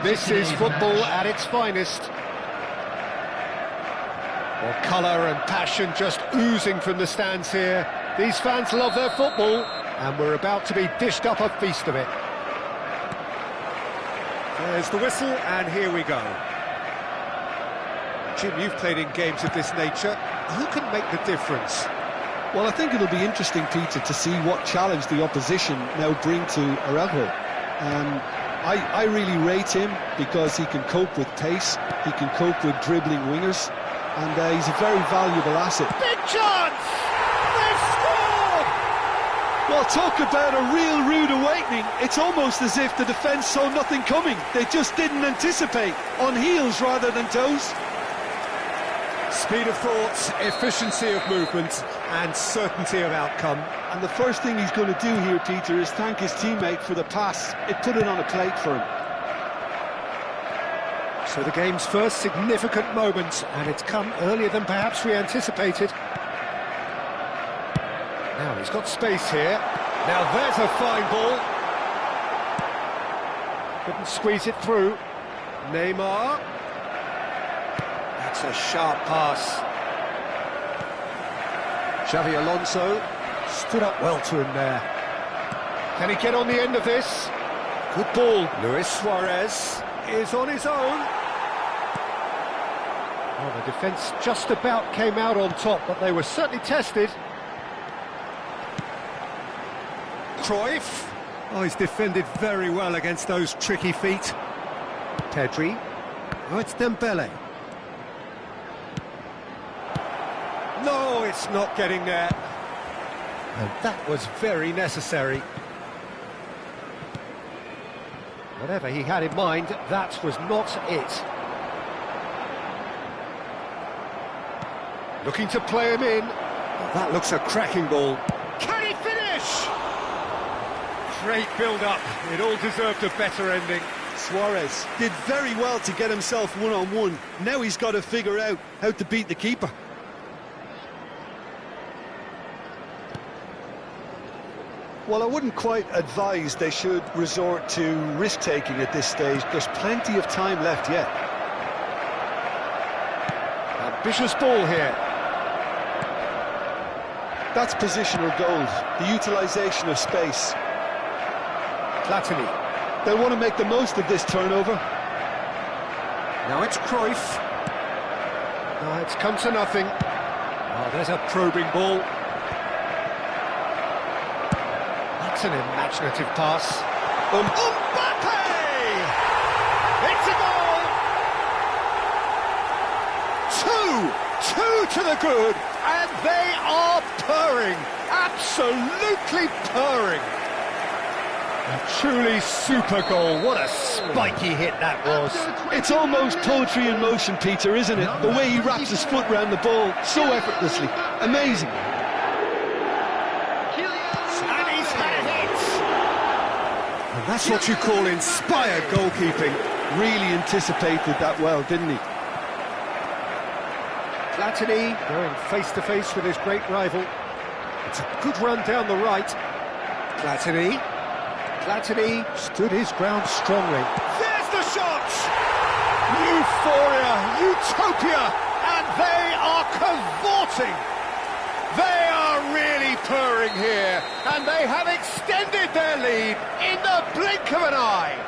This is football at its finest. Well, colour and passion just oozing from the stands here. These fans love their football, and we're about to be dished up a feast of it. There's the whistle, and here we go. Jim, you've played in games of this nature. Who can make the difference? Well, I think it'll be interesting, Peter, to see what challenge the opposition now bring to Araujo. I really rate him because he can cope with pace, he can cope with dribbling wingers, and he's a very valuable asset. Big chance! They've scored! Well, talk about a real rude awakening. It's almost as if the defence saw nothing coming. They just didn't anticipate, on heels rather than toes. Speed of thought, efficiency of movement, and certainty of outcome. And the first thing he's going to do here, Peter, is thank his teammate for the pass. It put it on a plate for him. So the game's first significant moment, and it's come earlier than perhaps we anticipated. Now he's got space here. Now there's a fine ball. Couldn't squeeze it through. Neymar. That's a sharp pass. Xavi Alonso stood up well to him there. Can he get on the end of this? Good ball. Luis Suarez is on his own. Well, the defence just about came out on top, but they were certainly tested. Cruyff. Oh, he's defended very well against those tricky feet. Pedri. Oh, it's Dembele. No, it's not getting there. And that was very necessary. Whatever he had in mind, that was not it. Looking to play him in. Oh, that looks a cracking ball. Can he finish? Great build-up. It all deserved a better ending. Suarez did very well to get himself one-on-one. Now he's got to figure out how to beat the keeper. Well, I wouldn't quite advise they should resort to risk-taking at this stage. There's plenty of time left yet. Ambitious ball here. That's positional gold, the utilisation of space. Platini. They'll want to make the most of this turnover. Now it's Cruyff. No, it's come to nothing. Oh, there's a probing ball. That's an imaginative pass. Mbappe! It's a goal! Two to the good, and they are purring, absolutely purring. A truly super goal. What a spiky hit that was. It's almost poetry in motion, Peter, isn't it? The way he wraps his foot round the ball so effortlessly. Amazing. And he's had a hit. And that's what you call inspired goalkeeping. Really anticipated that well, didn't he? Platini going face-to-face with his great rival. It's a good run down the right. Platini stood his ground strongly. There's the shot! Euphoria, utopia, and they are cavorting. They are really purring here, and they have extended their lead in the blink of an eye.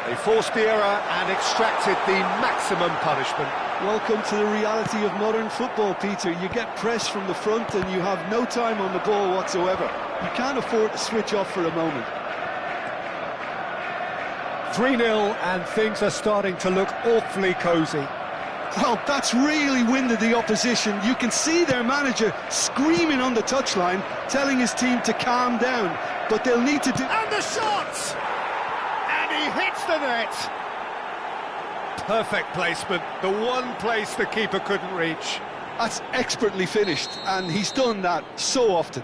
They forced the error and extracted the maximum punishment. Welcome to the reality of modern football, Peter. You get pressed from the front and you have no time on the ball whatsoever. You can't afford to switch off for a moment. 3-0, and things are starting to look awfully cosy. Well, that's really winded the opposition. You can see their manager screaming on the touchline, telling his team to calm down. But they'll need to do... And the shot! And he hits the net! Perfect placement, the one place the keeper couldn't reach. That's expertly finished, and he's done that so often.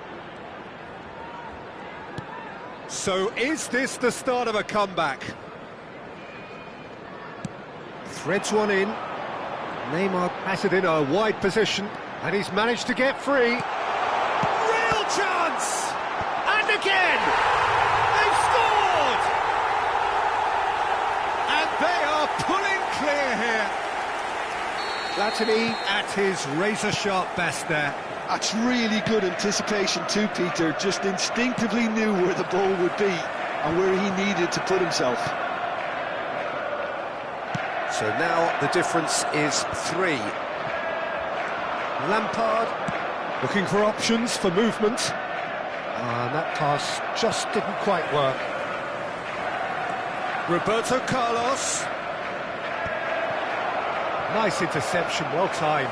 So is this the start of a comeback? Threads one in. Neymar has it in a wide position, and he's managed to get free. Real chance! And again! They've scored! are pulling clear here. Platini at his razor-sharp best there. That's really good anticipation too, Peter. Just instinctively knew where the ball would be and where he needed to put himself. So now the difference is 3. Lampard looking for options for movement. And that pass just didn't quite work. Roberto Carlos. Nice interception, well timed.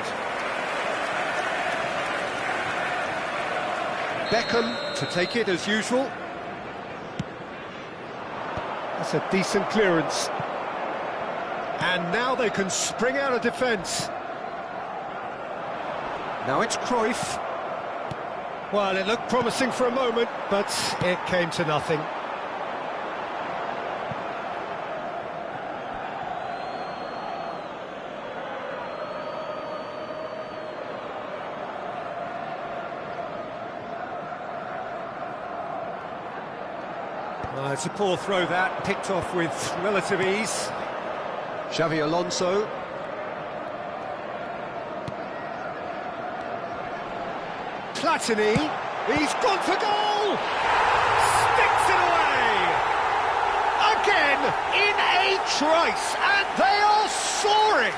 Beckham to take it as usual. That's a decent clearance. And now they can spring out of defence. Now it's Cruyff. Well, it looked promising for a moment, but it came to nothing. It's a poor throw that, picked off with relative ease. Xavi Alonso. Platini, he's gone for goal! Sticks it away! Again, in a trice, and they are soaring!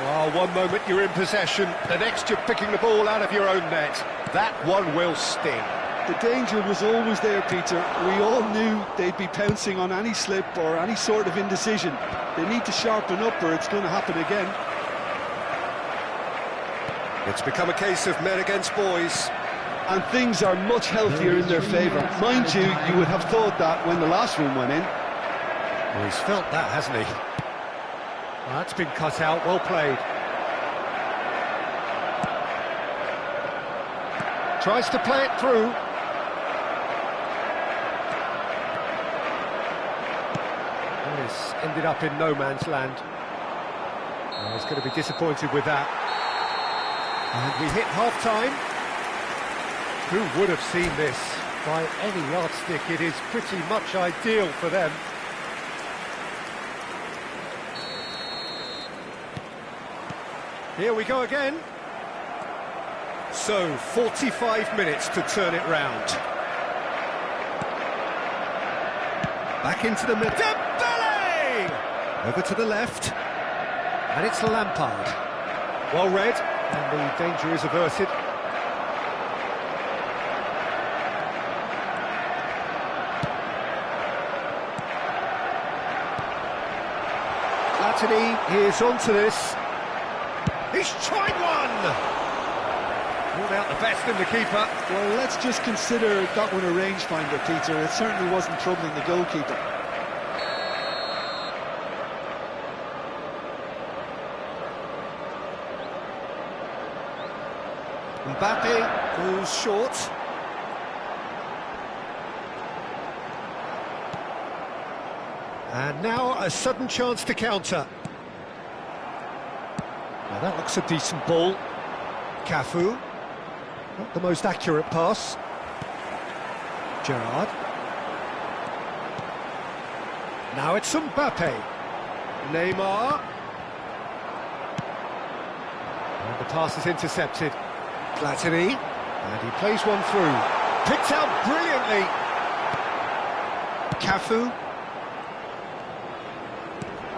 Well, one moment you're in possession, the next you're picking the ball out of your own net. That one will sting. The danger was always there, Peter. We all knew they'd be pouncing on any slip or any sort of indecision. They need to sharpen up or it's going to happen again. It's become a case of men against boys. And things are much healthier in their favour. Mind you, you would have thought that when the last one went in. Well, he's felt that, hasn't he? Well, that's been cut out, well played. Tries to play it through. This ended up in no man's land. Oh, he's going to be disappointed with that. And we hit half-time. Who would have seen this? By any yardstick, it is pretty much ideal for them. Here we go again. So, 45 minutes to turn it round. Back into the middle. Over to the left, and it's Lampard. Well read, and the danger is averted. Platini is onto this. He's tried one! Ruled out the best in the keeper. Well, let's just consider that one a rangefinder, Peter. It certainly wasn't troubling the goalkeeper. Mbappe goes short. And now a sudden chance to counter. Now that looks a decent ball. Cafu. Not the most accurate pass. Gerrard. Now it's Mbappe. Neymar. And the pass is intercepted. Platini, and he plays one through. Picked out brilliantly. Cafu.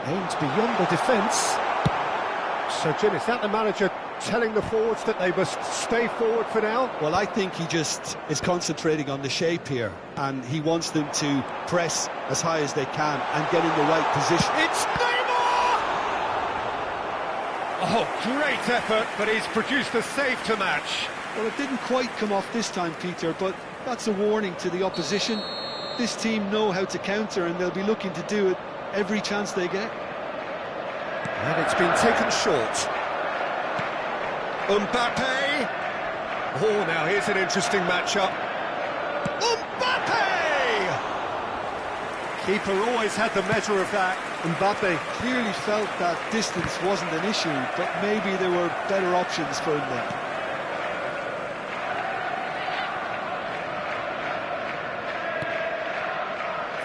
Aimed beyond the defence. So, Jim, is that the manager telling the forwards that they must stay forward for now? Well, I think he just is concentrating on the shape here, and he wants them to press as high as they can and get in the right position. It's Neymar! Oh, great effort, but he's produced a save to match. Well, it didn't quite come off this time, Peter, but that's a warning to the opposition. This team know how to counter, and they'll be looking to do it every chance they get. And it's been taken short. Mbappe! Oh, now here's an interesting matchup. Mbappe! Keeper always had the measure of that. Mbappe clearly felt that distance wasn't an issue, but maybe there were better options for him there.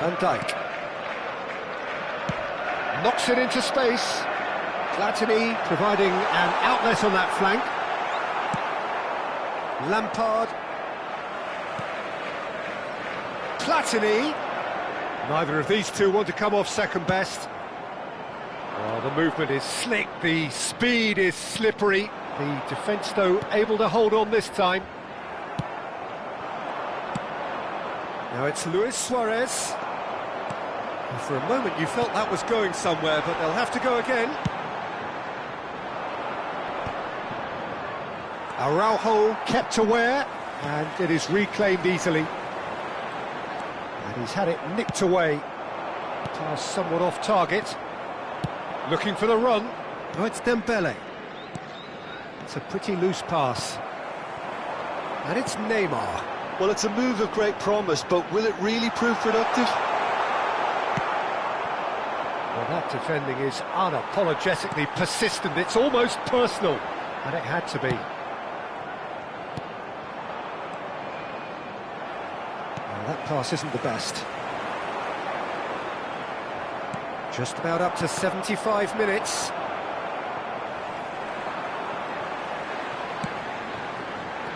Van Dijk. Knocks it into space. Platini providing an outlet on that flank. Lampard. Platini. Neither of these two want to come off second best. Oh, the movement is slick, the speed is slippery. The defence, though, able to hold on this time. Now it's Luis Suarez. And for a moment you felt that was going somewhere, but they'll have to go again. Araujo kept aware, and it is reclaimed easily. And he's had it nicked away. Pass somewhat off target. Looking for the run. Oh, it's Dembele. It's a pretty loose pass. And it's Neymar. Well, it's a move of great promise, but will it really prove productive? Well, that defending is unapologetically persistent. It's almost personal, and it had to be. Well, that pass isn't the best. Just about up to 75 minutes.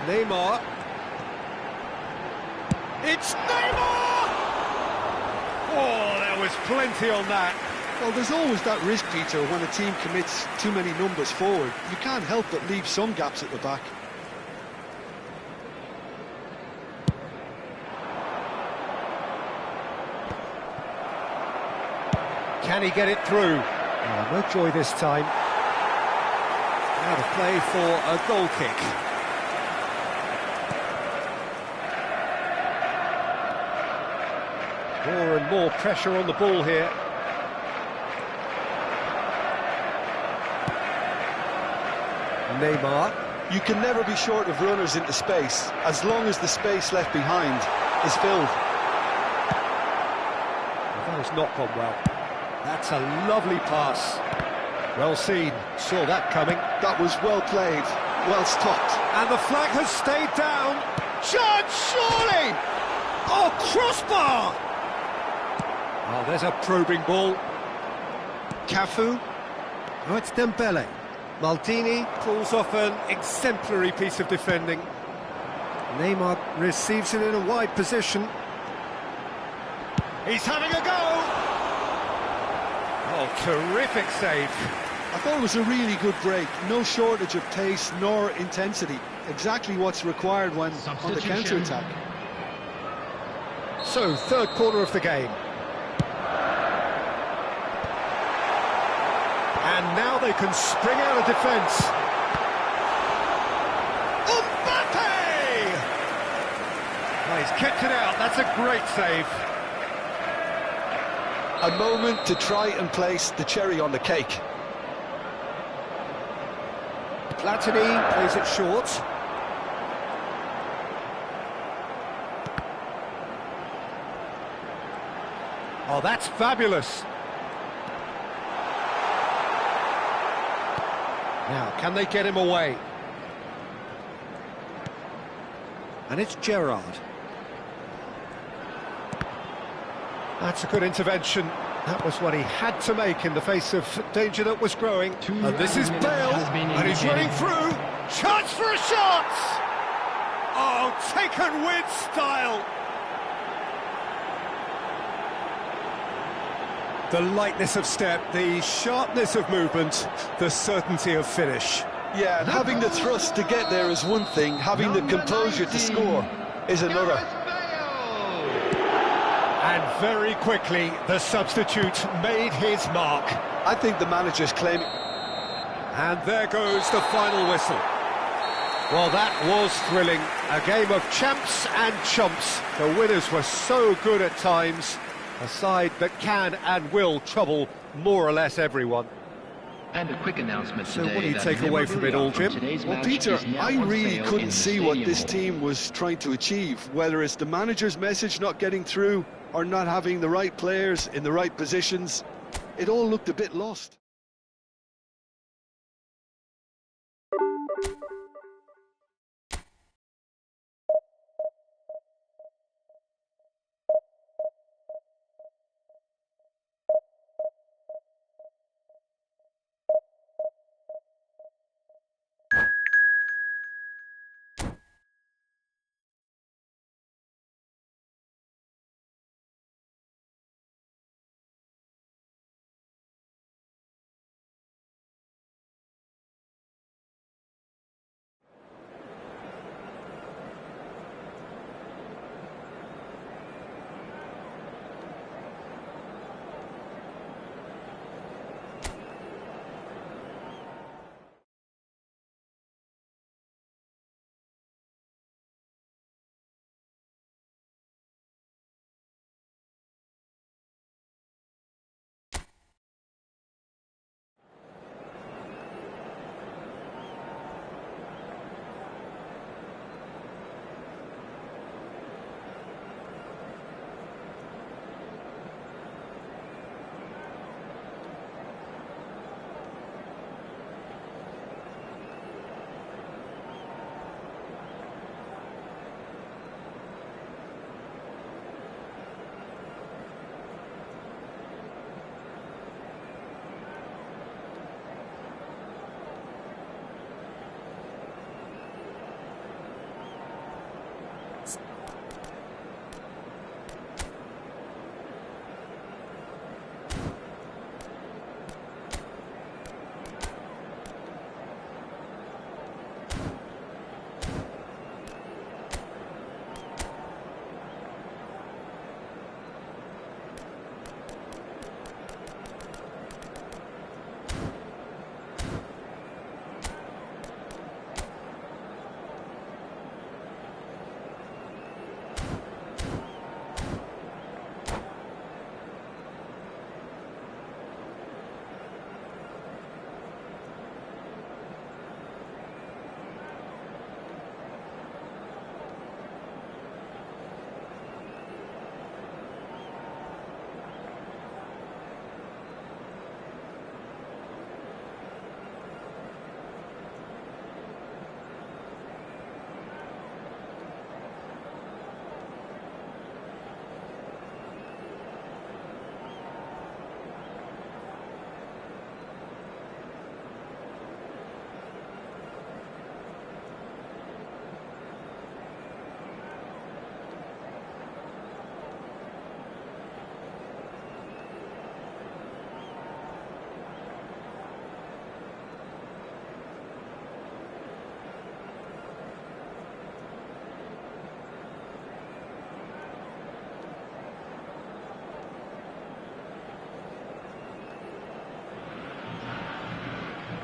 Neymar. It's Neymar! Oh, there was plenty on that. Well, there's always that risk, Peter, when a team commits too many numbers forward. You can't help but leave some gaps at the back. Can he get it through? Oh, no joy this time. Out of play for a goal kick. More and more pressure on the ball here. Neymar. You can never be short of runners into space, as long as the space left behind is filled. Well, that has not gone well. That's a lovely pass. Well seen, saw that coming. That was well played, well stopped. And the flag has stayed down. Chance, surely! Oh, crossbar! Oh, there's a probing ball. Cafu. Oh, it's Dembele. Maldini pulls off an exemplary piece of defending. Neymar receives it in a wide position. He's having a go! Oh, terrific save. I thought it was a really good break. No shortage of pace nor intensity. Exactly what's required when on the counter-attack. So, third quarter of the game. And now they can spring out of defence. Mbappe! Oh, he's kept it out. That's a great save. A moment to try and place the cherry on the cake. Platini plays it short. Oh, that's fabulous. Now, can they get him away? And it's Gerrard. That's a good intervention. That was what he had to make in the face of danger that was growing. And this is Bale, and he's running through. Chance for a shot! Oh, taken with style. The lightness of step, the sharpness of movement, the certainty of finish. Yeah, and having the thrust to get there is one thing, having the composure to score is another. And very quickly, the substitute made his mark. I think the manager's claiming... And there goes the final whistle. Well, that was thrilling. A game of champs and chumps. The winners were so good at times. A side that can and will trouble more or less everyone. And a quick announcement So today. what do you take away from it all, Jim? Well, Peter, I really couldn't see what this team was trying to achieve, whether it's the manager's message not getting through or not having the right players in the right positions. It all looked a bit lost.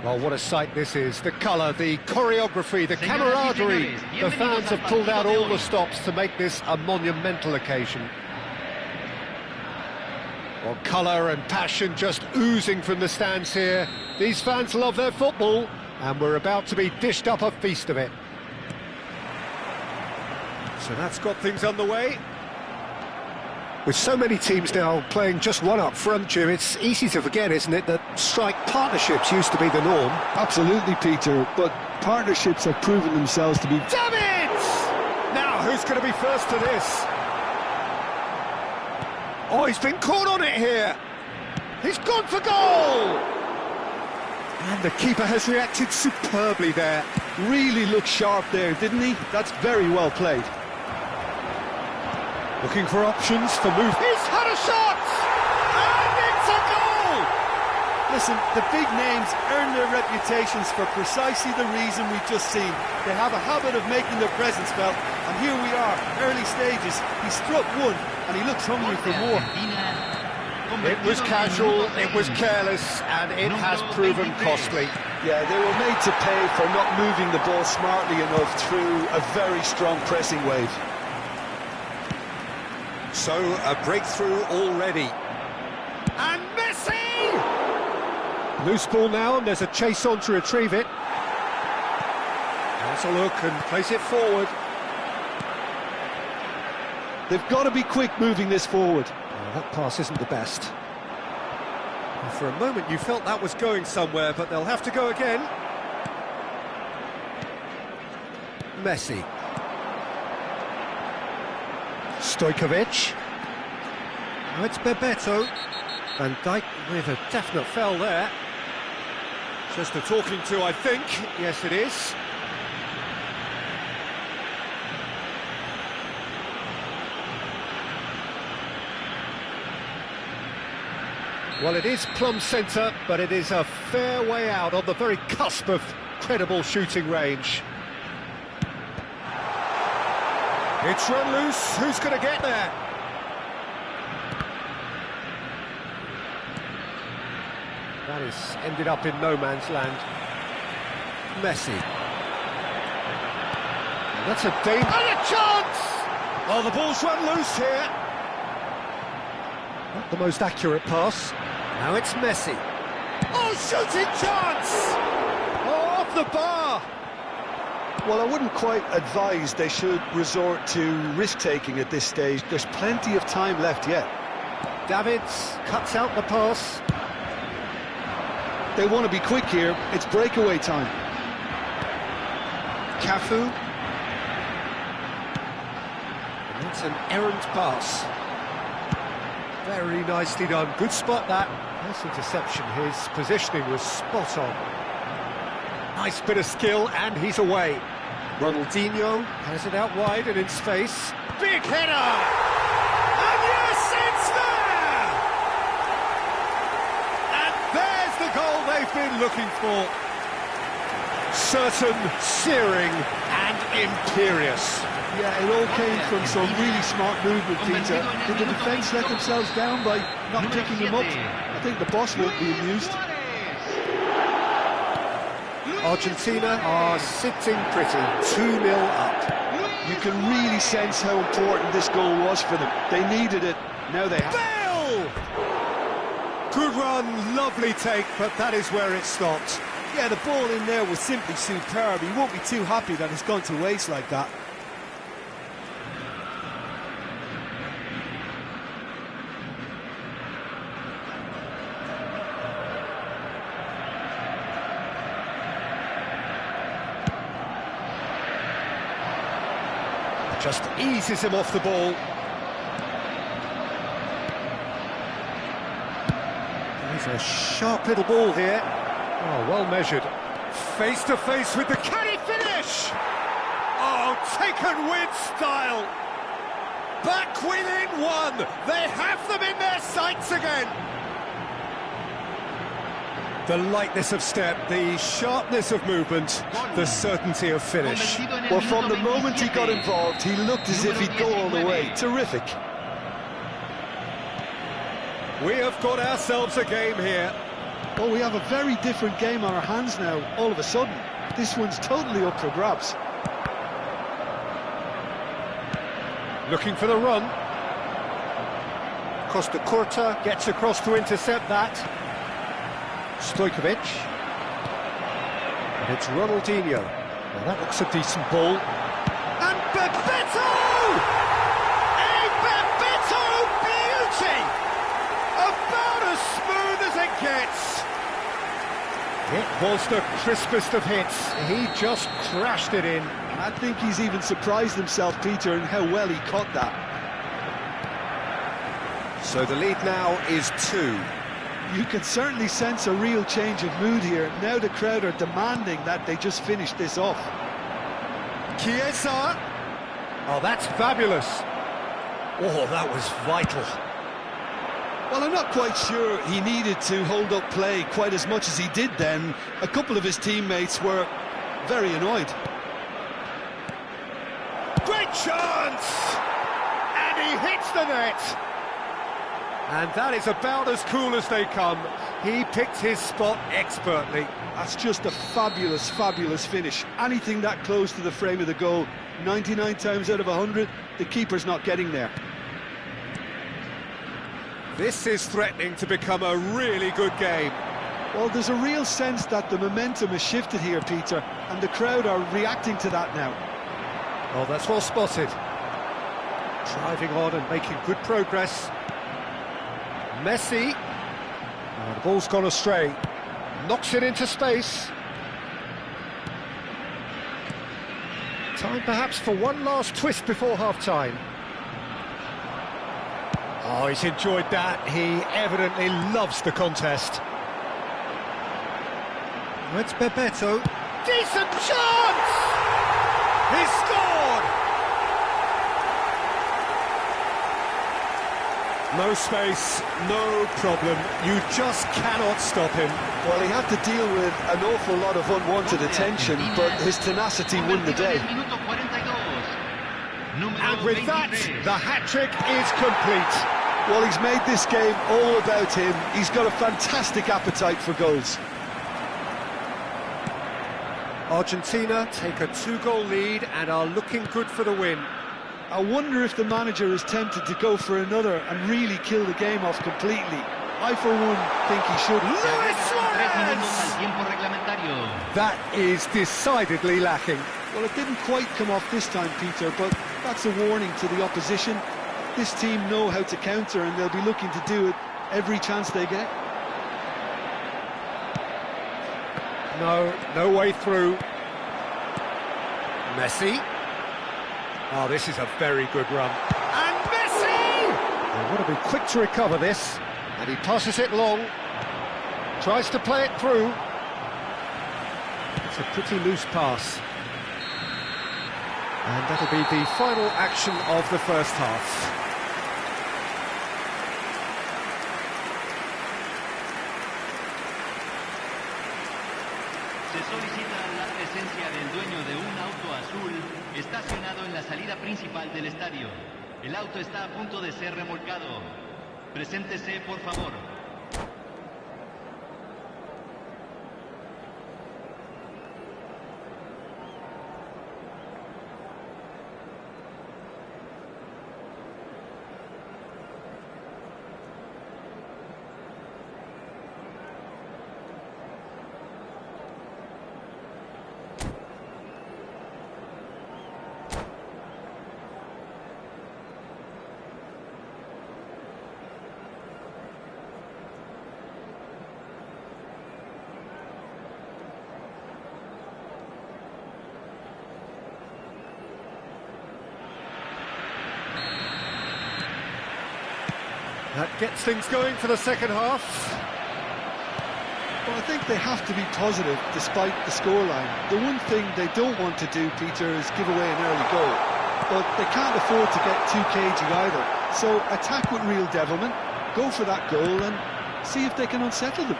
Well, what a sight this is. The colour, the choreography, the camaraderie. The fans have pulled out all the stops to make this a monumental occasion. Well, colour and passion just oozing from the stands here. These fans love their football, and we're about to be dished up a feast of it. So that's got things underway. With so many teams now playing just one up front, Jim, it's easy to forget, isn't it, that strike partnerships used to be the norm. Absolutely, Peter, but partnerships have proven themselves to be... Davids! Now, who's going to be first to this? Oh, he's been caught on it here. He's gone for goal! And the keeper has reacted superbly there. Really looked sharp there, didn't he? That's very well played. Looking for options for move. He's had a shot! And it's a goal! Listen, the big names earn their reputations for precisely the reason we've just seen. They have a habit of making their presence felt, and here we are, early stages. He struck one, and he looks hungry for more. It was casual, it was careless, and it has proven costly. Yeah, they were made to pay for not moving the ball smartly enough through a very strong pressing wave. So, a breakthrough already. And Messi! Loose ball now, and there's a chase on to retrieve it. Has a look and place it forward. They've got to be quick moving this forward. Well, that pass isn't the best. And for a moment you felt that was going somewhere, but they'll have to go again. Messi. Stojkovic. Now it's Bebeto. Van Dijk with a definite foul there. Just a talking to, I think. Yes, it is. Well, it is plumb centre, but it is a fair way out on the very cusp of credible shooting range. It's run loose. Who's going to get there? That has ended up in no man's land. Messi. And that's a danger. And a chance! Oh, the ball's run loose here. Not the most accurate pass. Now it's Messi. Oh, shooting chance! Oh, off the bar! Well, I wouldn't quite advise they should resort to risk-taking at this stage. There's plenty of time left yet. Davids cuts out the pass. They want to be quick here. It's breakaway time. Cafu. And that's an errant pass. Very nicely done. Good spot, that. Nice interception. His positioning was spot on. Nice bit of skill, and he's away. Ronaldinho has it out wide and in space. Big header! And yes, it's there! And there's the goal they've been looking for. Certain, searing, and imperious. Yeah, it all came from some really smart movement, Peter. Did the defence let themselves down by not picking them up? I think the boss won't be amused. Argentina are sitting pretty, 2-0 up. You can really sense how important this goal was for them. They needed it, now they have. Bale! Good run, lovely take, but that is where it stopped. Yeah, the ball in there was simply superb. He won't be too happy that it's gone to waste like that. Just eases him off the ball. There's a sharp little ball here. Oh, well measured. Face to face with the... Can he finish? Oh, taken with style. Back within one. They have them in their sights again. The lightness of step, the sharpness of movement, the certainty of finish. Well, from the moment he got involved, he looked as if he'd go all the way. Terrific. We have got ourselves a game here. Well, we have a very different game on our hands now, all of a sudden. This one's totally up for grabs. Looking for the run. Costa Curta gets across to intercept that. Stojkovic. And it's Ronaldinho. Well, that looks a decent ball. And Bebeto! A Bebeto beauty! About as smooth as it gets. It was the crispest of hits. He just crashed it in. I think he's even surprised himself, Peter, in how well he caught that. So the lead now is 2. You can certainly sense a real change of mood here. Now the crowd are demanding that they just finish this off. Chiesa! Oh, that's fabulous. Oh, that was vital. Well, I'm not quite sure he needed to hold up play quite as much as he did then. A couple of his teammates were very annoyed. Great chance! And he hits the net. And that is about as cool as they come. He picked his spot expertly. That's just a fabulous, fabulous finish. Anything that close to the frame of the goal, 99 times out of 100, the keeper's not getting there. This is threatening to become a really good game. Well, there's a real sense that the momentum has shifted here, Peter, and the crowd are reacting to that now. Oh, that's well spotted. Driving on and making good progress. Messi. Oh, the ball's gone astray. Knocks it into space. Time perhaps for one last twist before half-time. Oh, he's enjoyed that. He evidently loves the contest. It's Bebeto. Decent chance! He scored! No space, no problem. You just cannot stop him. Well, he had to deal with an awful lot of unwanted attention, but his tenacity won the day. And with that, the hat-trick is complete. Well, he's made this game all about him. He's got a fantastic appetite for goals. Argentina take a 2-goal lead and are looking good for the win. I wonder if the manager is tempted to go for another and really kill the game off completely. I, for one, think he should. Luis Suarez! That is decidedly lacking. Well, it didn't quite come off this time, Peter, but that's a warning to the opposition. This team know how to counter, and they'll be looking to do it every chance they get. No way through. Messi. Oh, this is a very good run. And Messi! They want to be quick to recover this. And he passes it long. Tries to play it through. It's a pretty loose pass. And that'll be the final action of the first half. Se solicita la presencia del dueño de un auto azul estacionado en la salida principal del estadio. El auto está a punto de ser remolcado. Preséntese, por favor. That gets things going for the second half. Well, I think they have to be positive despite the scoreline. The one thing they don't want to do, Peter, is give away an early goal. But they can't afford to get too cagey either. So attack with real devilment, go for that goal and see if they can unsettle them.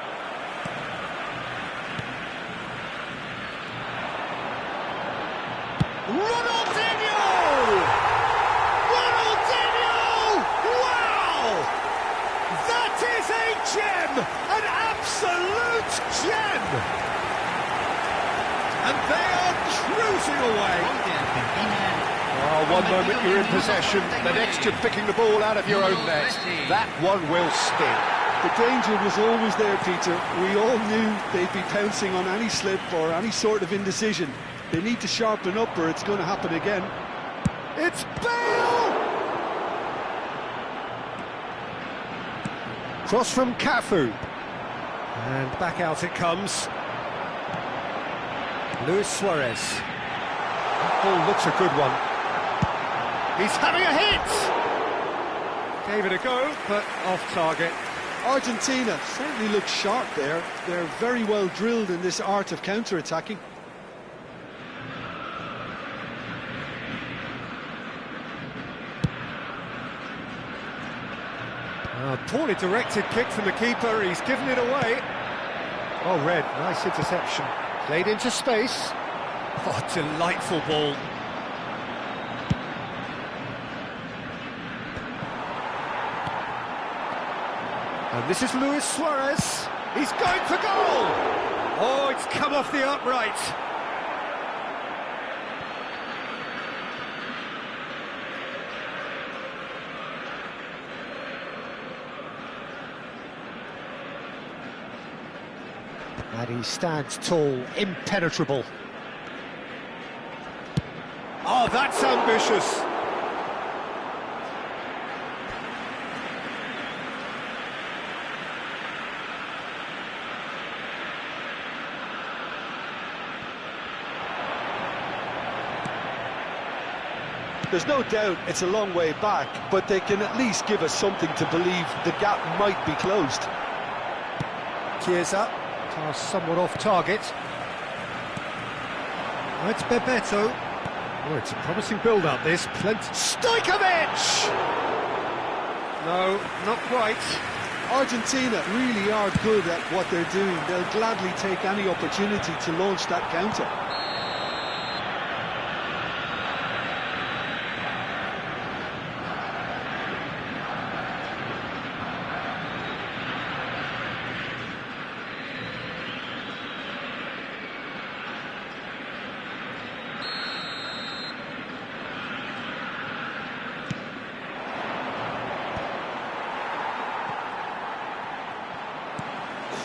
Gem! An absolute away. Oh, one moment you're in possession, the next you're picking the ball out of your own net. That one will sting. The danger was always there, Peter. We all knew they'd be pouncing on any slip or any sort of indecision. They need to sharpen up or it's going to happen again. It's Bale! Cross from Cafu. And back out it comes. Luis Suarez. That ball looks a good one. He's having a hit! Gave it a go, but off target. Argentina certainly looks sharp there. They're very well drilled in this art of counter-attacking. Poorly directed kick from the keeper, he's given it away. Oh, Red, nice interception. Played into space. Oh, delightful ball. And this is Luis Suarez. He's going for goal! Oh, it's come off the upright. And he stands tall, impenetrable. Oh, that's ambitious. There's no doubt it's a long way back, but they can at least give us something to believe the gap might be closed. Chiesa. Pass somewhat off target. Oh, it's Bebeto. Oh, it's a promising build-up, this. Plenty. Stojkovic! No, not quite. Argentina really are good at what they're doing. They'll gladly take any opportunity to launch that counter.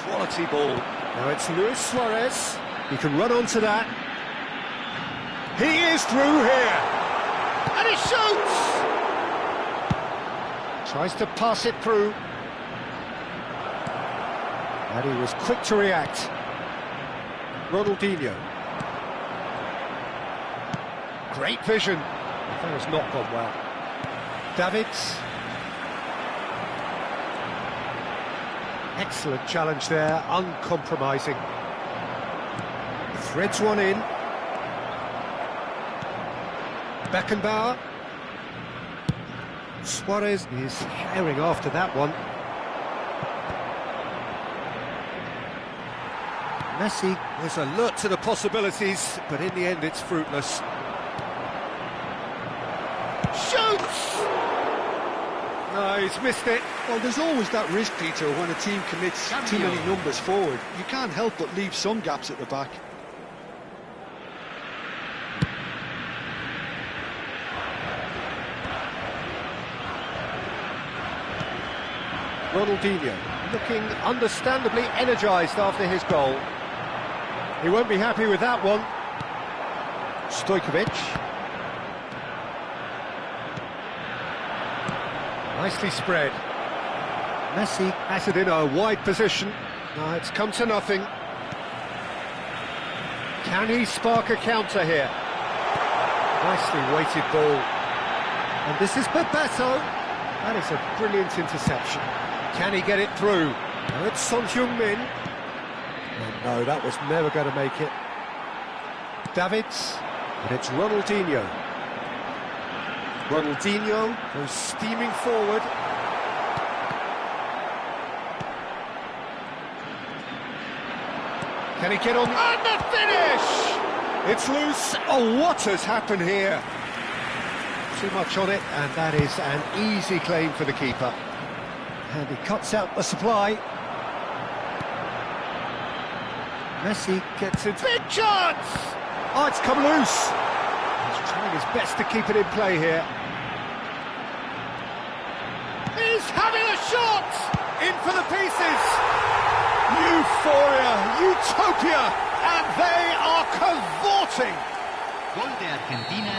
Quality ball. Now it's Luis Suarez. He can run onto that. He is through here. And he shoots! Tries to pass it through. And he was quick to react. Ronaldinho. Great vision. That has not gone well. Davids. Excellent challenge there, uncompromising. Threads one in. Beckenbauer. Suarez is herring after that one. Messi was alert to the possibilities, but in the end it's fruitless. Shoots! No, he's missed it. Well, there's always that risk, Peter, when a team commits too many numbers forward. You can't help but leave some gaps at the back. Ronaldinho looking understandably energised after his goal. He won't be happy with that one. Stojkovic. Nicely spread. Messi has it in a wide position. No, it's come to nothing. Can he spark a counter here? Nicely weighted ball. And this is Bebeto. That is a brilliant interception. Can he get it through? No, it's Son Heung-min. Oh, no, that was never going to make it. Davids. And it's Ronaldinho. Ronaldinho goes steaming forward. Can he get on? And the finish! It's loose. Oh, what has happened here? Too much on it, and that is an easy claim for the keeper. And he cuts out the supply. Messi gets it. Big chance! Oh, it's come loose. He's trying his best to keep it in play here. He's having a shot! In for the pieces! Euphoria, utopia, and they are cavorting! Gol de Argentina.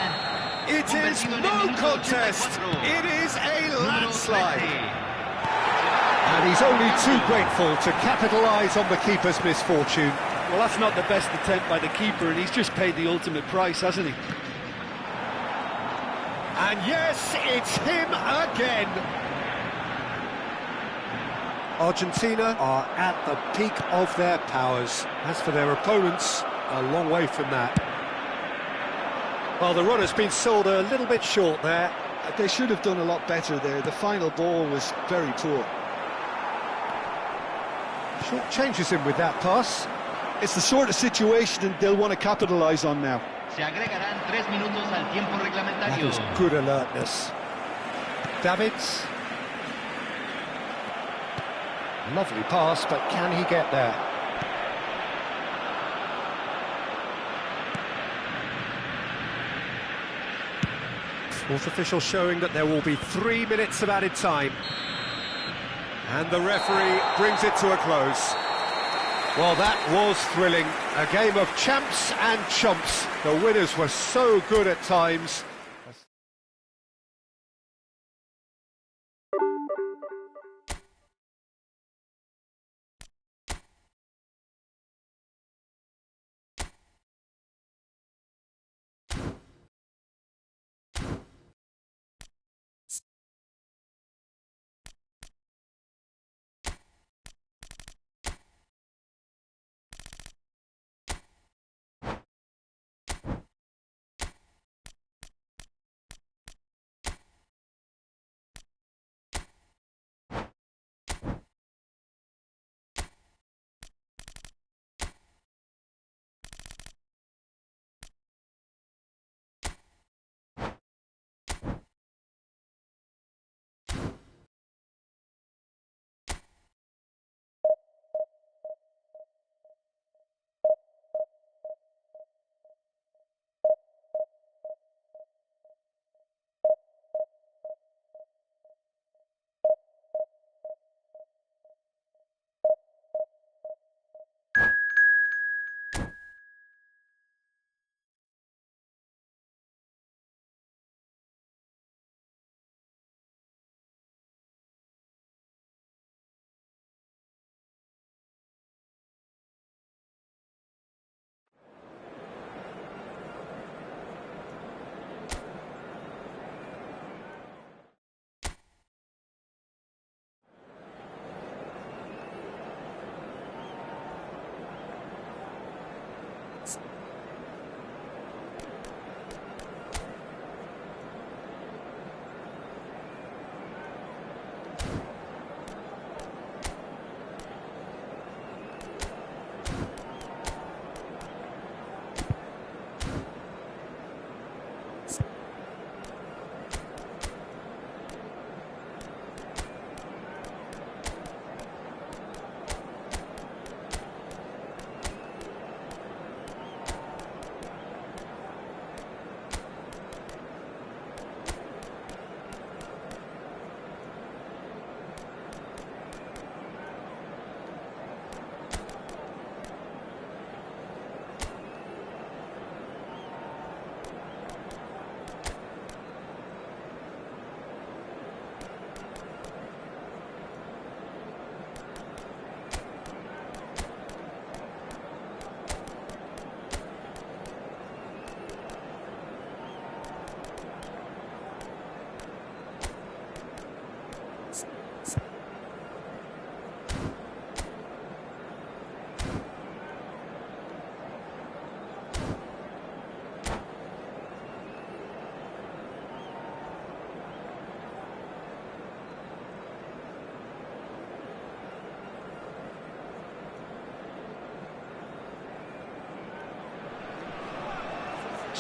It is no contest, it is a landslide. And he's only too grateful to capitalise on the keeper's misfortune. Well, that's not the best attempt by the keeper, and he's just paid the ultimate price, hasn't he? And yes, it's him again. Argentina are at the peak of their powers. As for their opponents, a long way from that. Well, the run has been sold a little bit short there. They should have done a lot better there. The final ball was very poor. Short changes him with that pass. It's the sort of situation they'll want to capitalise on now. Se agregarán 3 minutos al tiempo That reglamentario. is good alertness. Davids. Lovely pass, but can he get there? Fourth official showing that there will be 3 minutes of added time. And the referee brings it to a close. Well, that was thrilling. A game of champs and chumps. The winners were so good at times.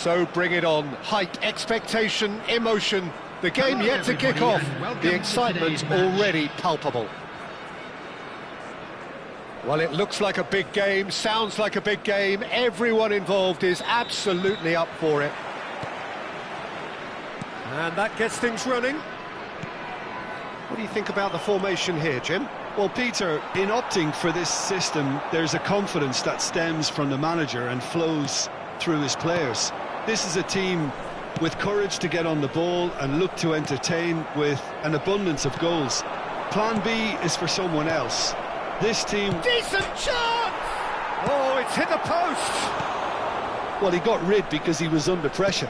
So bring it on. Hype, expectation, emotion. The game yet to kick off. The excitement already palpable. Well, it looks like a big game, sounds like a big game. Everyone involved is absolutely up for it. And that gets things running. What do you think about the formation here, Jim? Well, Peter, in opting for this system, there's a confidence that stems from the manager and flows through his players. This is a team with courage to get on the ball and look to entertain with an abundance of goals. Plan B is for someone else. This team... Decent chance! Oh, it's hit the post! Well, he got rid because he was under pressure.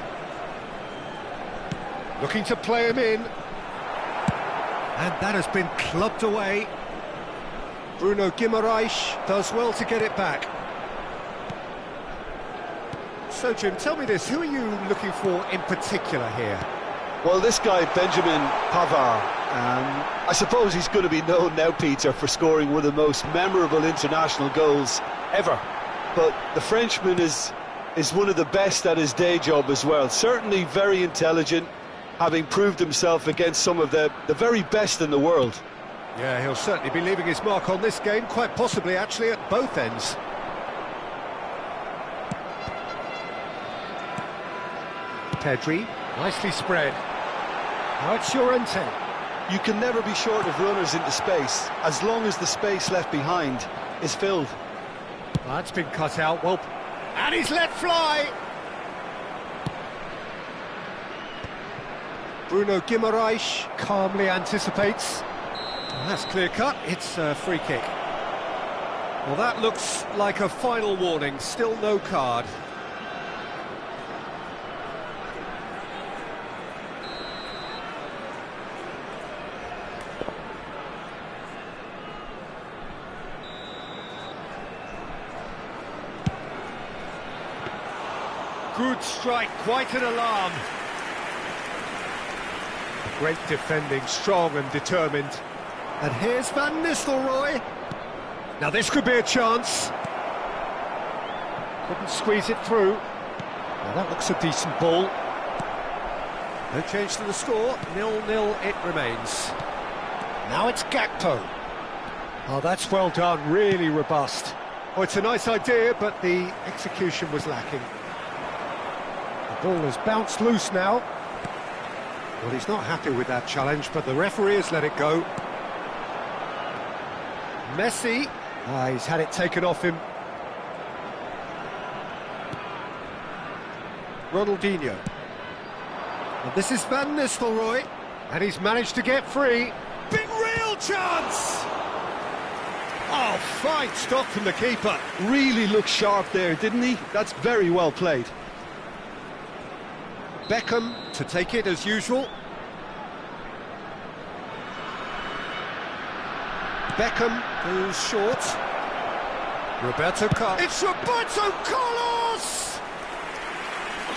Looking to play him in. And that has been clubbed away. Bruno Guimaraes does well to get it back. So, Jim, tell me this, who are you looking for in particular here? Well, this guy, Benjamin Pavard, I suppose he's going to be known now, Peter, for scoring one of the most memorable international goals ever. But the Frenchman is one of the best at his day job as well. Certainly very intelligent, having proved himself against some of the very best in the world. Yeah, he'll certainly be leaving his mark on this game, quite possibly actually at both ends. Pedri, nicely spread. Now it's Llorente. You can never be short of runners into space, as long as the space left behind is filled. That's been cut out, well, and he's let fly! Bruno Guimaraes calmly anticipates. That's clear-cut, it's a free kick. Well, that looks like a final warning, still no card. Good strike, quite an alarm. Great defending, strong and determined. And here's Van Nistelrooy. Now this could be a chance. Couldn't squeeze it through. Now that looks a decent ball. No change to the score, 0-0 it remains. Now it's Gakpo. Oh, that's well done, really robust. Oh, it's a nice idea, but the execution was lacking. The ball has bounced loose now. Well, he's not happy with that challenge, but the referee has let it go. Messi, he's had it taken off him. Ronaldinho. And this is Van Nistelrooy, and he's managed to get free. Big real chance! Oh, fine stop from the keeper. Really looked sharp there, didn't he? That's very well played. Beckham to take it as usual. Beckham goes short. Roberto Carlos. It's Roberto Carlos!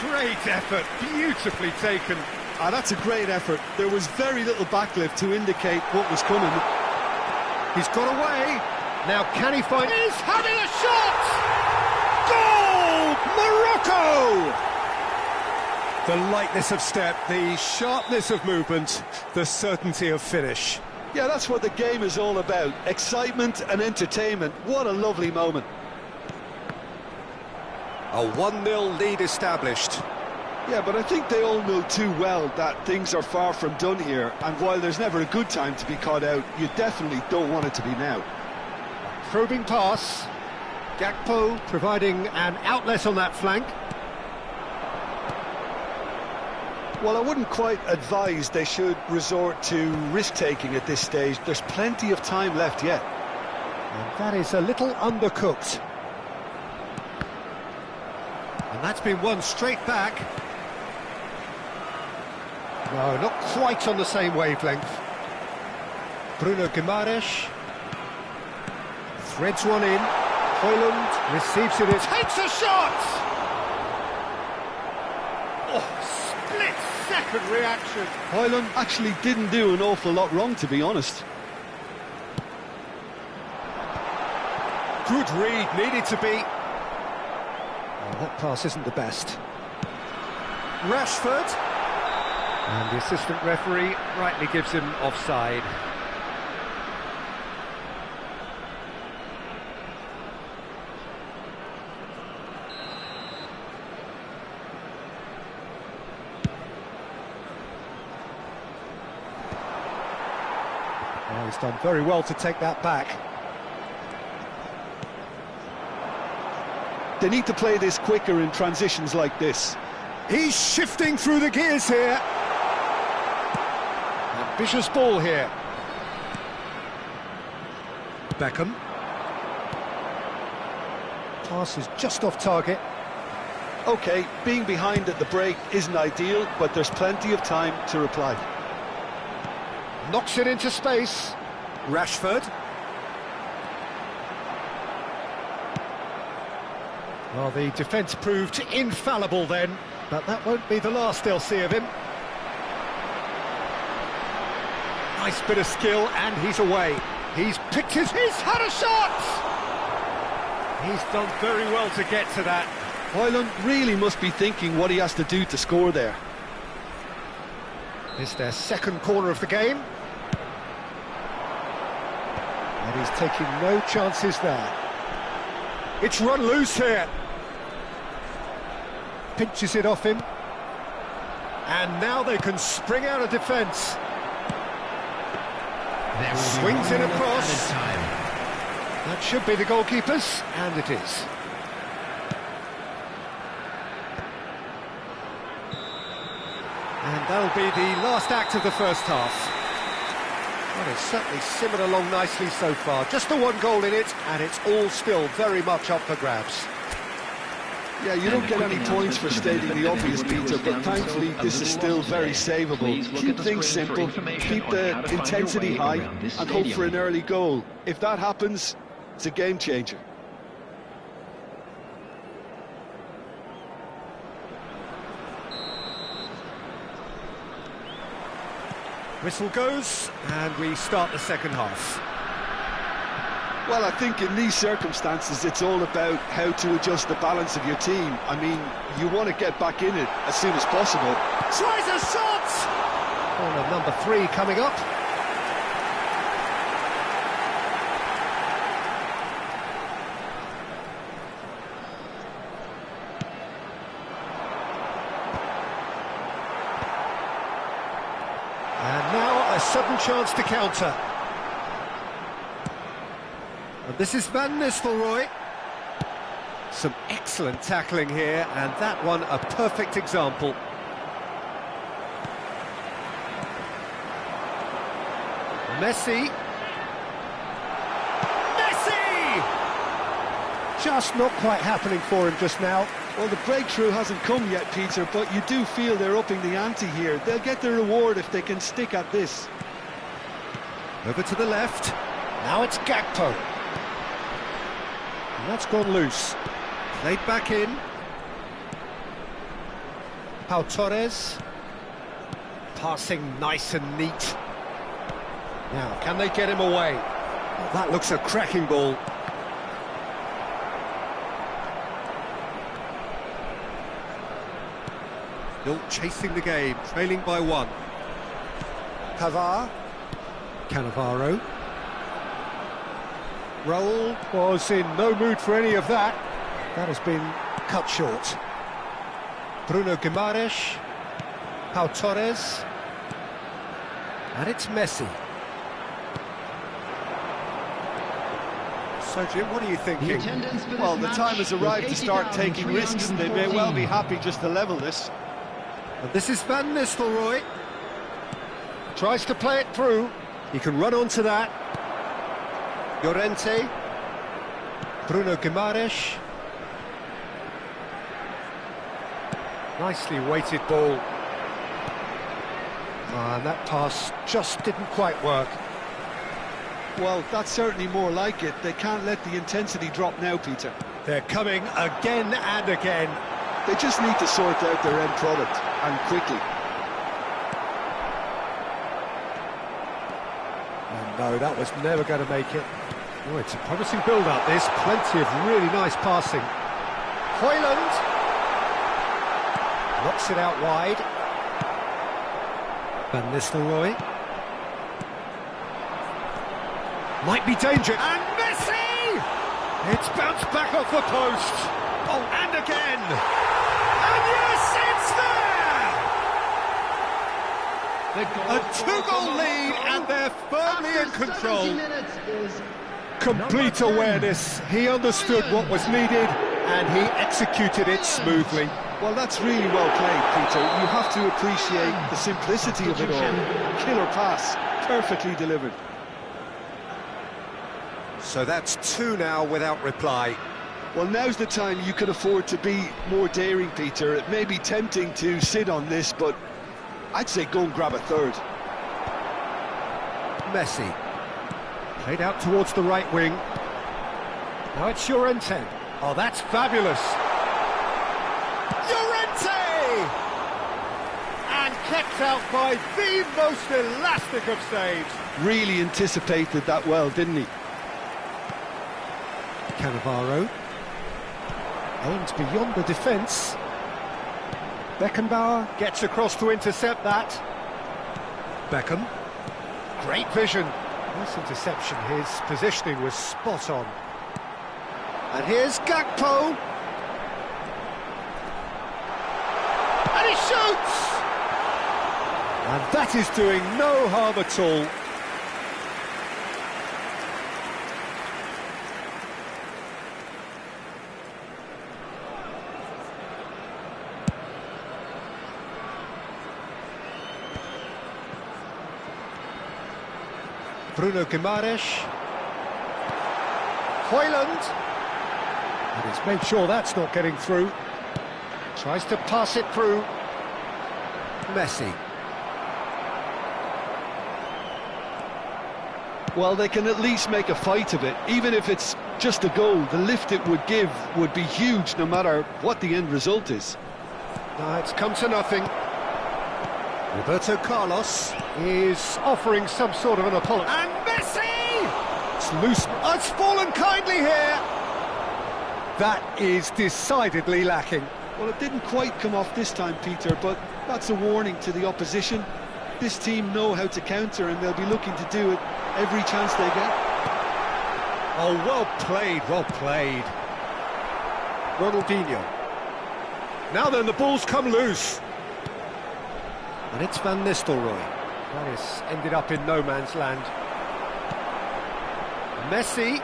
Great effort, beautifully taken. Ah, that's a great effort. There was very little backlift to indicate what was coming. He's got away. Now can he find... He's having a shot! Goal! Morocco! The lightness of step, the sharpness of movement, the certainty of finish. Yeah, that's what the game is all about. Excitement and entertainment. What a lovely moment. A 1-0 lead established. Yeah, but I think they all know too well that things are far from done here, and while there's never a good time to be caught out, you definitely don't want it to be now. Probing pass. Gakpo providing an outlet on that flank. Well, I wouldn't quite advise they should resort to risk-taking at this stage. There's plenty of time left yet. And that is a little undercooked. And that's been won straight back. No, not quite on the same wavelength. Bruno Guimaraes threads one in. Højlund receives it. Takes a shot! Oh, split-second reaction. Højlund actually didn't do an awful lot wrong, to be honest. Good read, needed to be. Oh, that pass isn't the best. Rashford. And the assistant referee rightly gives him offside. Oh, he's done very well to take that back. They need to play this quicker in transitions like this. He's shifting through the gears here. Ambitious ball here. Beckham. Pass is just off target. OK, being behind at the break isn't ideal, but there's plenty of time to reply. Knocks it into space. Rashford. Well, the defence proved infallible then, but that won't be the last they'll see of him. Nice bit of skill, and he's away. He's picked he's had a shot! He's done very well to get to that. Højlund really must be thinking what he has to do to score there. It's their second corner of the game. And he's taking no chances there. It's run loose here. Pinches it off him. And now they can spring out of defence. Swings it across. That should be the goalkeeper's, and it is. And that'll be the last act of the first half. Well, it's certainly simmered along nicely so far. Just the one goal in it, and it's all still very much up for grabs. Yeah, you don't get any points for stating the obvious, Peter, but thankfully this is still very savable. Keep things simple, keep the intensity high, and hope for an early goal. If that happens, it's a game changer. Whistle goes, and we start the second half. Well, I think in these circumstances it's all about how to adjust the balance of your team. I mean, you want to get back in it as soon as possible. Tries a shot! Corner number 3 coming up. And now a sudden chance to counter. And this is Van Nistelrooy. Some excellent tackling here, and that one a perfect example. Messi! Just not quite happening for him just now. Well, the breakthrough hasn't come yet, Peter, but you do feel they're upping the ante here. They'll get their reward if they can stick at this. Over to the left. Now it's Gakpo. And that's gone loose. Played back in. Pau Torres. Passing nice and neat. Now, can they get him away? Well, that looks a cracking ball. Still chasing the game, trailing by 1. Cannavaro. Raul was in no mood for any of that. That has been cut short. Bruno Guimaraes. Pau Torres. And it's Messi. So, Jim, what are you thinking? Well, the time has arrived to start taking risks. They may well be happy just to level this. And this is Van Nistelrooy. Tries to play it through. He can run onto that. Llorente. Bruno Guimaraes. Nicely weighted ball. And that pass just didn't quite work. Well, that's certainly more like it. They can't let the intensity drop now, Peter. They're coming again and again. They just need to sort out their end product, and quickly. Oh, no, that was never going to make it. Oh, it's a promising build-up, this. Plenty of really nice passing. Højlund. Knocks it out wide. Van Nistelrooy. Might be danger. And Messi! It's bounced back off the post. Oh, and again. And yes, it's there! A two-goal lead, and they're firmly in control. Complete awareness. He understood what was needed, and he executed it smoothly. Well, that's really well played, Peter. You have to appreciate the simplicity of it all. Killer pass, perfectly delivered. So that's two now without reply. Well, now's the time you can afford to be more daring, Peter. It may be tempting to sit on this, but I'd say go and grab a third. Messi. Played out towards the right wing. Now it's Llorente. Oh, that's fabulous. Llorente! And kept out by the most elastic of saves. Really anticipated that well, didn't he? Cannavaro. Aims beyond the defence. Beckenbauer gets across to intercept that. Beckham. Great vision. Nice interception. His positioning was spot on. And here's Gakpo. And he shoots! And that is doing no harm at all. Bruno Guimaraes. Hoyland. And he's made sure that's not getting through. Tries to pass it through. Messi. Well, they can at least make a fight of it. Even if it's just a goal, the lift it would give would be huge no matter what the end result is. No, it's come to nothing. Roberto Carlos is offering some sort of an apology. And Messi! It's loose. Oh, it's fallen kindly here. That is decidedly lacking. Well, it didn't quite come off this time, Peter, but that's a warning to the opposition. This team know how to counter, and they'll be looking to do it every chance they get. Oh, well played, well played. Ronaldinho. Now then, the ball's come loose. And it's Van Nistelrooy. That has ended up in no man's land. Messi.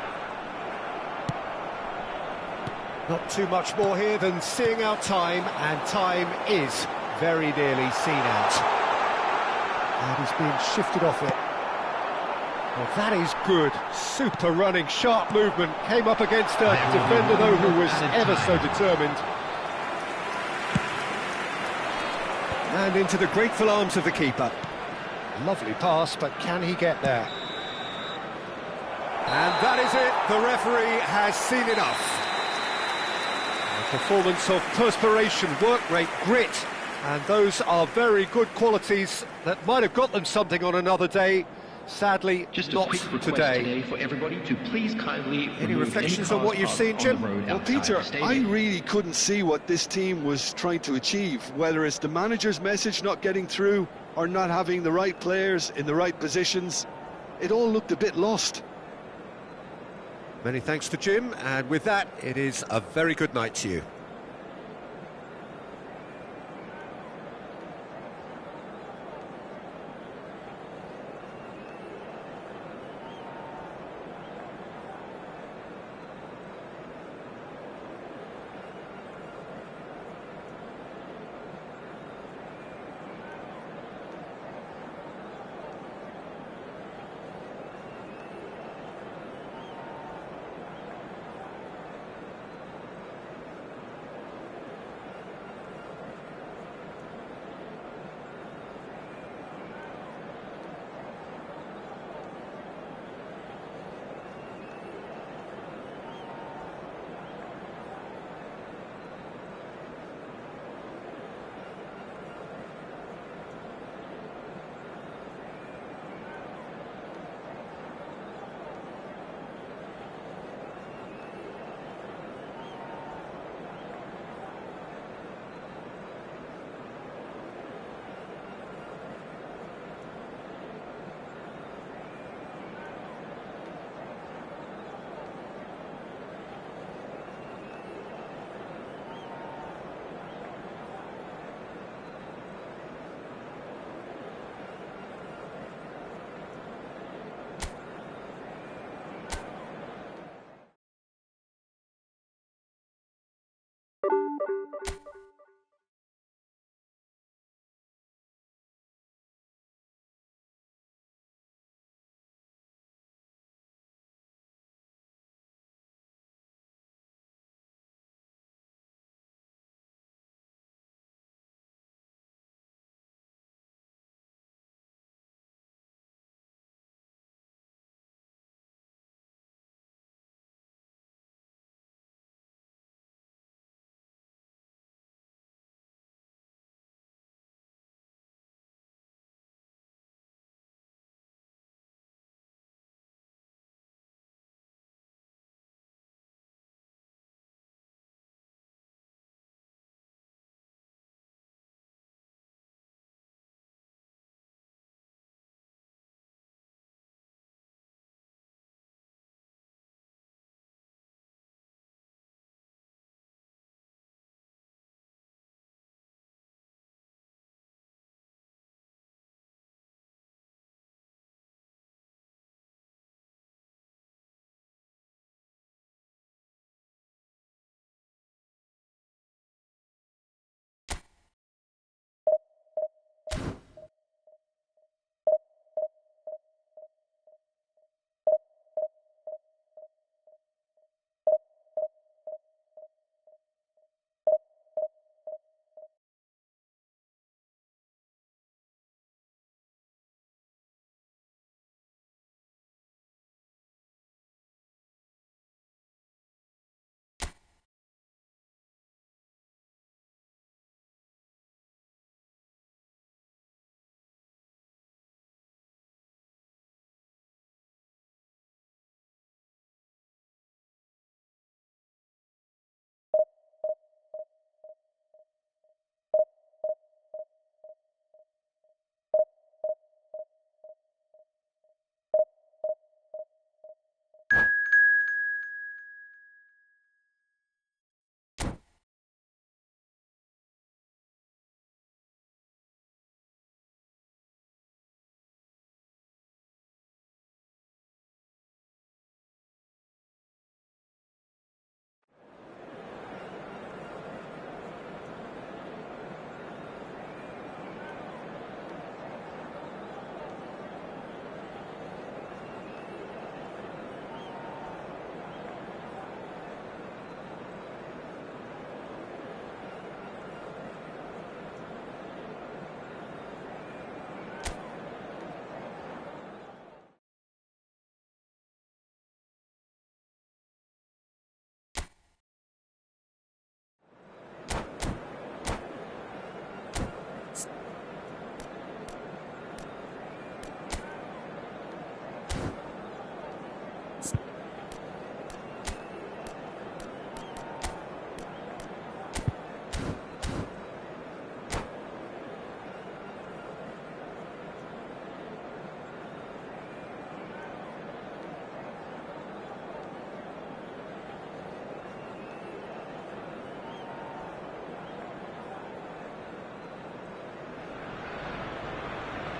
Not too much more here than seeing out time, and time is very nearly seen out. And he's being shifted off it. Well, that is good. Super running, sharp movement. Came up against a defender, though, who was ever so determined. And into the grateful arms of the keeper. Lovely pass, but can he get there? And that is it. The referee has seen enough. A performance of perspiration, work rate, grit. And those are very good qualities that might have got them something on another day. Sadly, Just not a quick request today. for everybody to please kindly Any reflections on what you've seen, Jim? Well, Peter, I really couldn't see what this team was trying to achieve, whether it's the manager's message not getting through or not having the right players in the right positions. It all looked a bit lost. Many thanks to Jim, and with that, it is a very good night to you.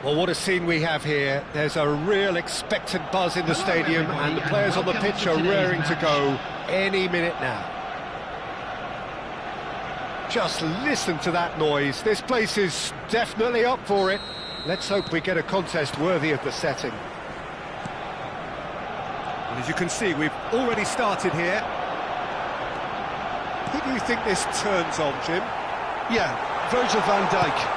Well, what a scene we have here. There's a real expectant buzz in the stadium, and the players on the pitch are raring to go any minute now. Just listen to that noise. This place is definitely up for it. Let's hope we get a contest worthy of the setting. And as you can see, we've already started here. Who do you think this turns on, Jim? Yeah, Virgil van Dijk.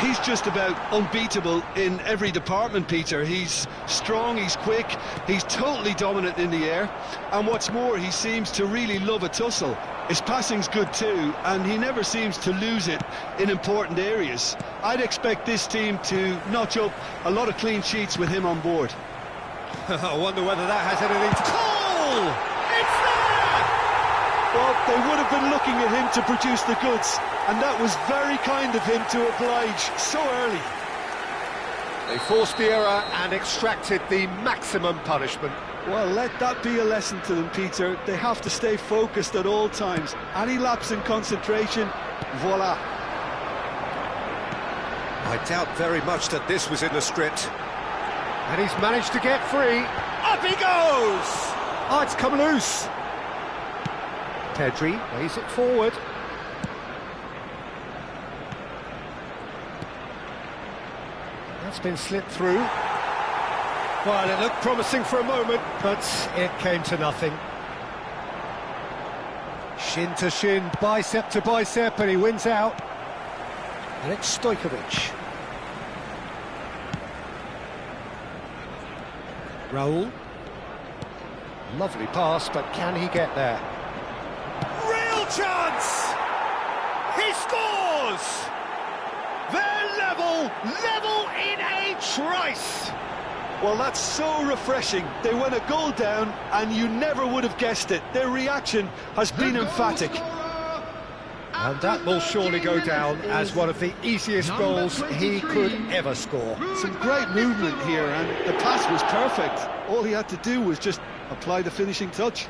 He's just about unbeatable in every department, Peter. He's strong, he's quick, he's totally dominant in the air, and what's more, he seems to really love a tussle. His passing's good too, and he never seems to lose it in important areas. I'd expect this team to notch up a lot of clean sheets with him on board. I wonder whether that has anything to... Goal! It's there! Well, they would have been looking at him to produce the goods, and that was very kind of him to oblige so early. They forced the error and extracted the maximum punishment. Well, let that be a lesson to them, Peter. They have to stay focused at all times. Any lapse in concentration, voila. I doubt very much that this was in the script. And he's managed to get free. Up he goes! Oh, it's come loose. Pedri lays it forward. That's been slipped through. Well, it looked promising for a moment, but it came to nothing. Shin to shin, bicep to bicep, and he wins out. And it's Stojkovic. Raul. Lovely pass, but can he get there? Real chance! He scores! They're level in a trice! Well, that's so refreshing. They went a goal down, and you never would have guessed it. Their reaction has been emphatic. And that will surely go down as one of the easiest goals he could ever score. Some great movement here, and the pass was perfect. All he had to do was just apply the finishing touch.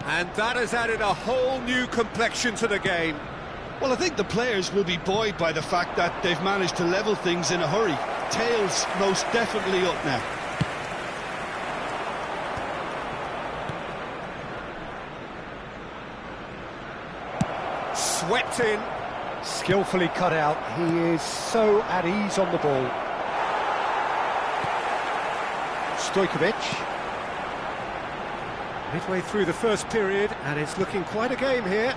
And that has added a whole new complexion to the game. Well, I think the players will be buoyed by the fact that they've managed to level things in a hurry. Tails most definitely up now. Swept in, skillfully cut out. He is so at ease on the ball. Stojkovic. Midway through the first period, and it's looking quite a game here.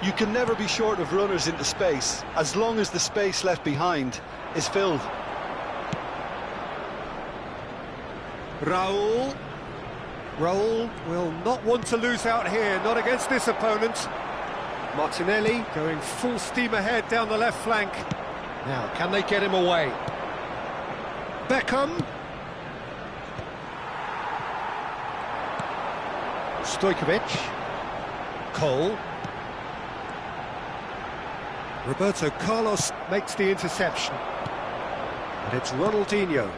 You can never be short of runners into space, as long as the space left behind is filled. Raul. Raul will not want to lose out here, not against this opponent. Martinelli going full steam ahead down the left flank. Now, can they get him away? Beckham. Stojkovic. Cole. Roberto Carlos makes the interception. And it's Ronaldinho.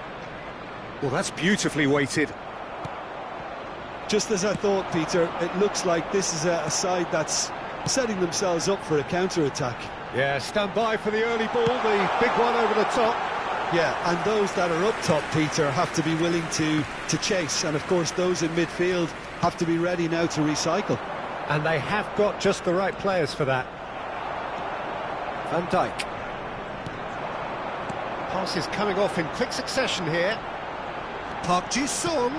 Well, that's beautifully weighted. Just as I thought, Peter, it looks like this is a side that's setting themselves up for a counter-attack. Yeah, stand by for the early ball, the big one over the top. Yeah, and those that are up top, Peter, have to be willing to chase. And, of course, those in midfield have to be ready now to recycle. And they have got just the right players for that. Van Dijk. Pass is coming off in quick succession here. Park Ji-sung.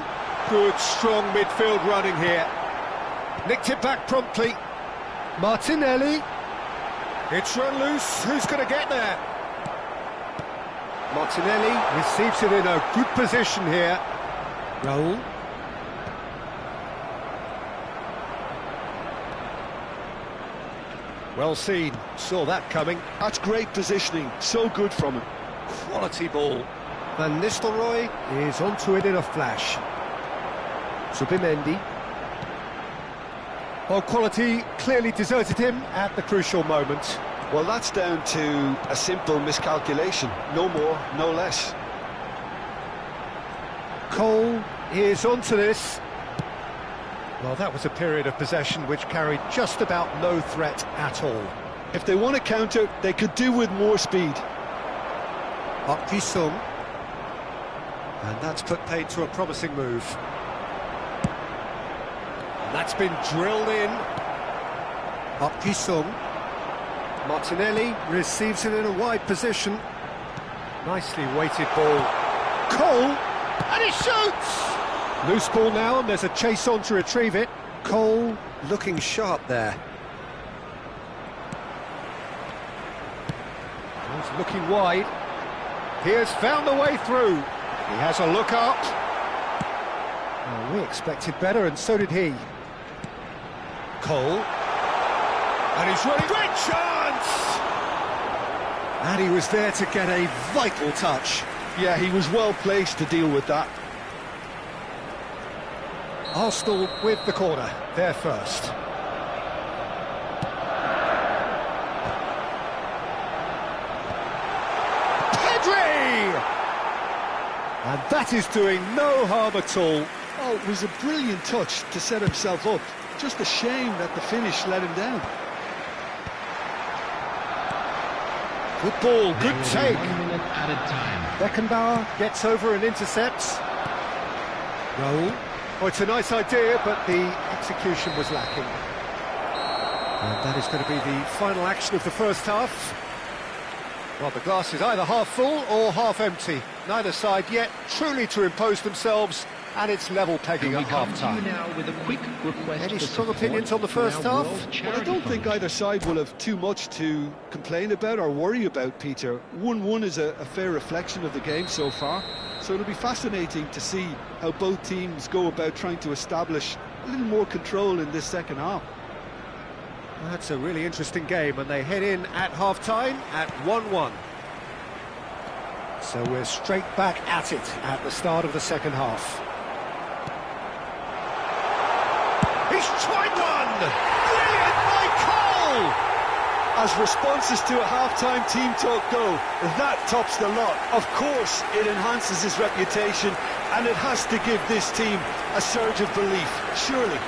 Good, strong midfield running here. Nicked it back promptly. Martinelli. It's run loose. Who's going to get there? Martinelli receives it in a good position here. Raul. Well seen, saw that coming. That's great positioning, so good from him. Quality ball. Van Nistelrooy is onto it in a flash. Subimendi. Well, quality clearly deserted him at the crucial moment. Well, that's down to a simple miscalculation. No more, no less. Cole is onto this. Well, that was a period of possession which carried just about no threat at all. If they want to counter, they could do with more speed. Park Ji-sung. And that's put paid to a promising move. And that's been drilled in. Park Ji-sung. Martinelli receives it in a wide position. Nicely weighted ball. Cole! And he shoots! Loose ball now, and there's a chase on to retrieve it. Cole looking sharp there. He's looking wide. He has found the way through. He has a look up. Well, we expected better, and so did he. Cole. And he's running. Great chance! And he was there to get a vital touch. Yeah, he was well placed to deal with that. Arsenal with the corner, there first. Pedri! And that is doing no harm at all. Oh, it was a brilliant touch to set himself up. Just a shame that the finish let him down. Good ball, good take. 1 minute added time. Beckenbauer gets over and intercepts. Raul. Oh, it's a nice idea, but the execution was lacking. And that is going to be the final action of the first half. Well, the glass is either half full or half empty. Neither side yet truly to impose themselves, and it's level pegging We at come to you half-time. now with a quick request Any for strong support opinions on the for our first half? World Well, I Charity don't think Fund. either side will have too much to complain about or worry about, Peter. 1-1 is a fair reflection of the game so far, so it'll be fascinating to see how both teams go about trying to establish a little more control in this second half. That's a really interesting game, and they head in at half-time at 1-1. So we're straight back at it at the start of the second half. He's tried one! Brilliant by Cole! As responses to a half-time team talk go, that tops the lot. Of course, it enhances his reputation, and it has to give this team a surge of belief, surely.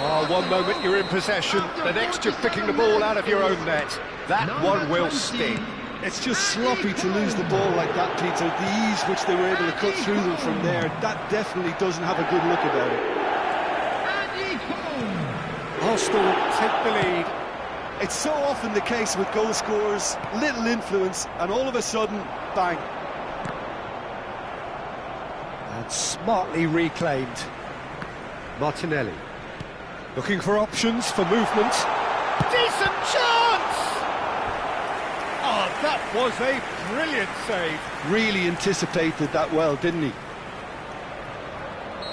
Oh, one moment you're in possession, the next you're picking the ball out of your own net. That one will sting. It's just sloppy to lose the ball like that, Peter. The ease which they were able to cut through them from there, that definitely doesn't have a good look about it. Arsenal take the lead. It's so often the case with goal scorers, little influence, and all of a sudden, bang. And smartly reclaimed. Martinelli. Looking for options for movement. Decent chance! Oh, that was a brilliant save. Really anticipated that well, didn't he?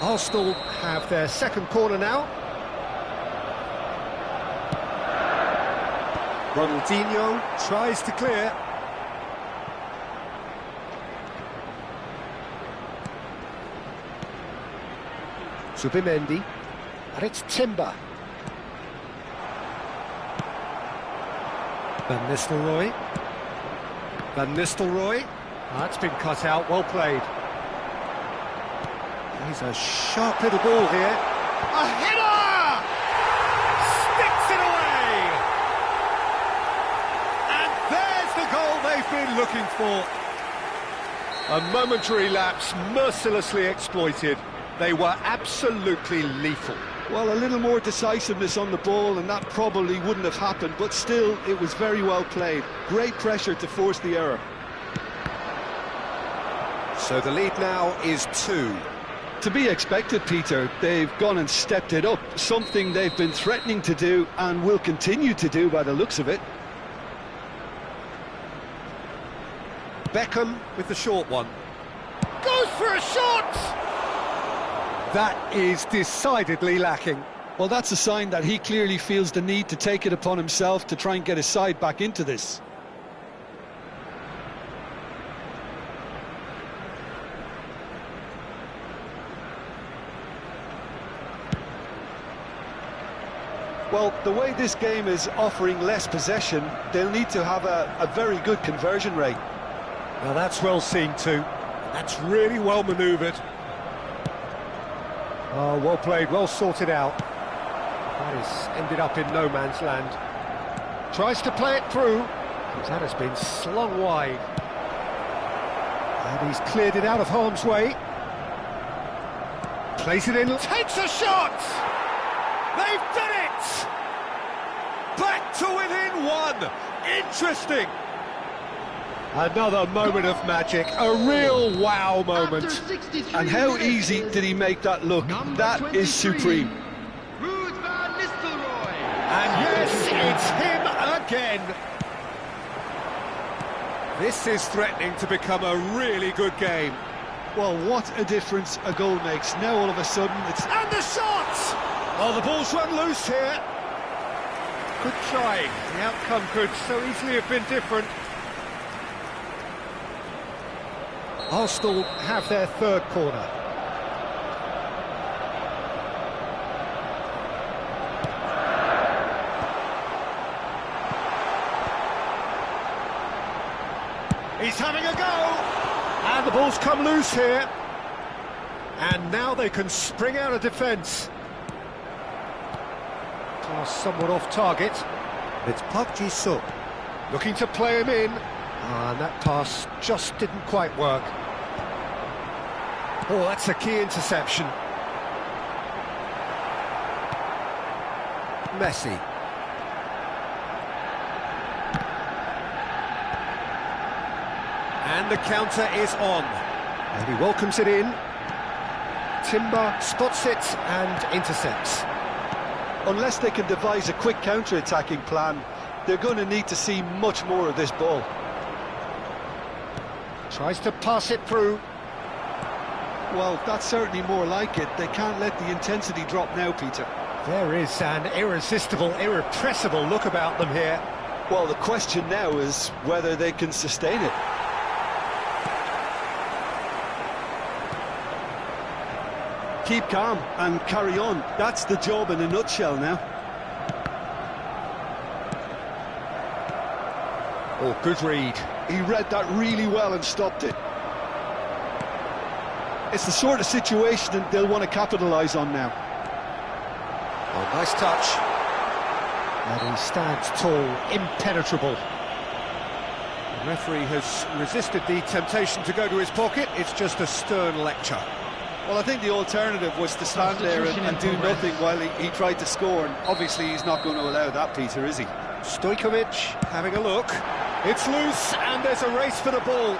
Arsenal have their second corner now. Ronaldinho tries to clear. Subimendi. And it's Timber. Van Nistelrooy. Van Nistelrooy. That's been cut out, well played. He's a sharp little ball here. A header! Sticks it away! And there's the goal they've been looking for. A momentary lapse mercilessly exploited. They were absolutely lethal. Well, a little more decisiveness on the ball, and that probably wouldn't have happened, but still, it was very well played. Great pressure to force the error. So the lead now is 2. To be expected, Peter. They've gone and stepped it up, something they've been threatening to do and will continue to do by the looks of it. Beckham with the short one. Goes for a shot! That is decidedly lacking. Well, that's a sign that he clearly feels the need to take it upon himself to try and get his side back into this. Well, the way this game is offering less possession, they'll need to have a very good conversion rate. Now that's well seen too. That's really well manoeuvred. Oh, well played, well sorted out. That has ended up in no man's land. Tries to play it through, but that has been slung wide. And he's cleared it out of harm's way. Plays it in, takes a shot! They've done it! Back to within one! Interesting! Another moment of magic, a real wow moment. And how easy did he make that look? That is supreme. And yes, it's him again. This is threatening to become a really good game. Well, what a difference a goal makes. Now all of a sudden it's... And the shot! Oh, the ball's run loose here. Good try. The outcome could so easily have been different. Arsenal have their third corner. He's having a go! And the ball's come loose here. And now they can spring out of defence. Pass somewhat off target. It's Park Ji-suk looking to play him in. And that pass just didn't quite work. Oh, that's a key interception. Messi. And the counter is on. And he welcomes it in. Timber spots it and intercepts. Unless they can devise a quick counter-attacking plan, they're going to need to see much more of this ball. Tries to pass it through. Well, that's certainly more like it. They can't let the intensity drop now, Peter. There is an irresistible, irrepressible look about them here. Well, the question now is whether they can sustain it. Keep calm and carry on. That's the job in a nutshell now. Oh, good read. He read that really well and stopped it. It's the sort of situation that they'll want to capitalise on now. Oh, nice touch. And he stands tall, impenetrable. The referee has resisted the temptation to go to his pocket. It's just a stern lecture. Well, I think the alternative was to stand there and do nothing while he tried to score, and obviously he's not going to allow that, Peter, is he? Stojkovic having a look. It's loose, and there's a race for the ball.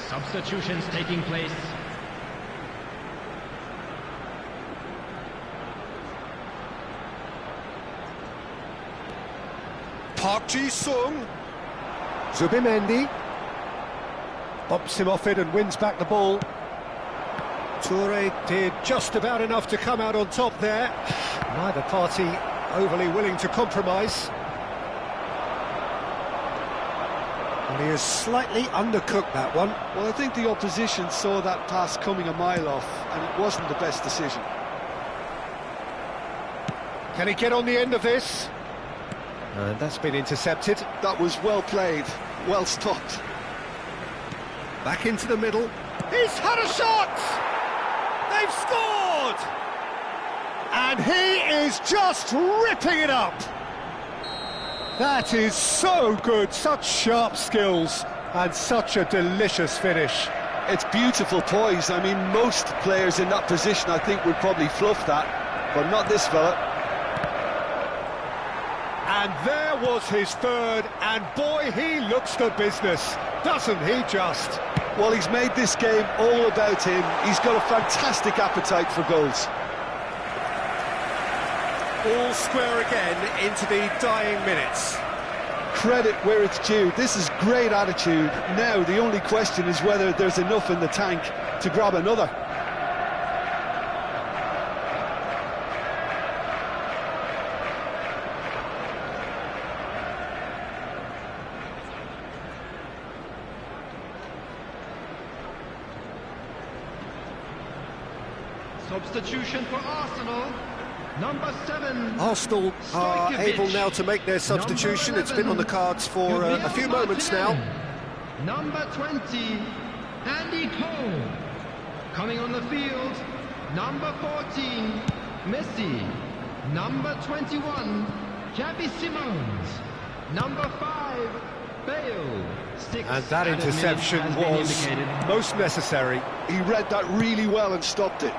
Substitutions taking place. Park Ji-sung. Zubimendi. Bumps him off it and wins back the ball. Toure did just about enough to come out on top there. Neither party overly willing to compromise. And he has slightly undercooked that one. Well, I think the opposition saw that pass coming a mile off, and it wasn't the best decision. Can he get on the end of this? And that's been intercepted. That was well played, well stopped. Back into the middle. He's had a shot! They've scored! And he is just ripping it up! That is so good, such sharp skills, and such a delicious finish. It's beautiful poise. I mean, most players in that position, I think, would probably fluff that, but not this fella. And there was his third, and boy, he looks the business, doesn't he just? Well, he's made this game all about him. He's got a fantastic appetite for goals. All square again into the dying minutes. Credit where it's due. This is great attitude. Now, the only question is whether there's enough in the tank to grab another. Substitution for Arsenal. Number 7. Arsenal are able now to make their substitution. It's been on the cards for a few moments now. Number 20, Andy Cole. Coming on the field, number 14, Messi. Number 21, Xavi Simons. Number 5, Bale. And that interception was most necessary. He read that really well and stopped it.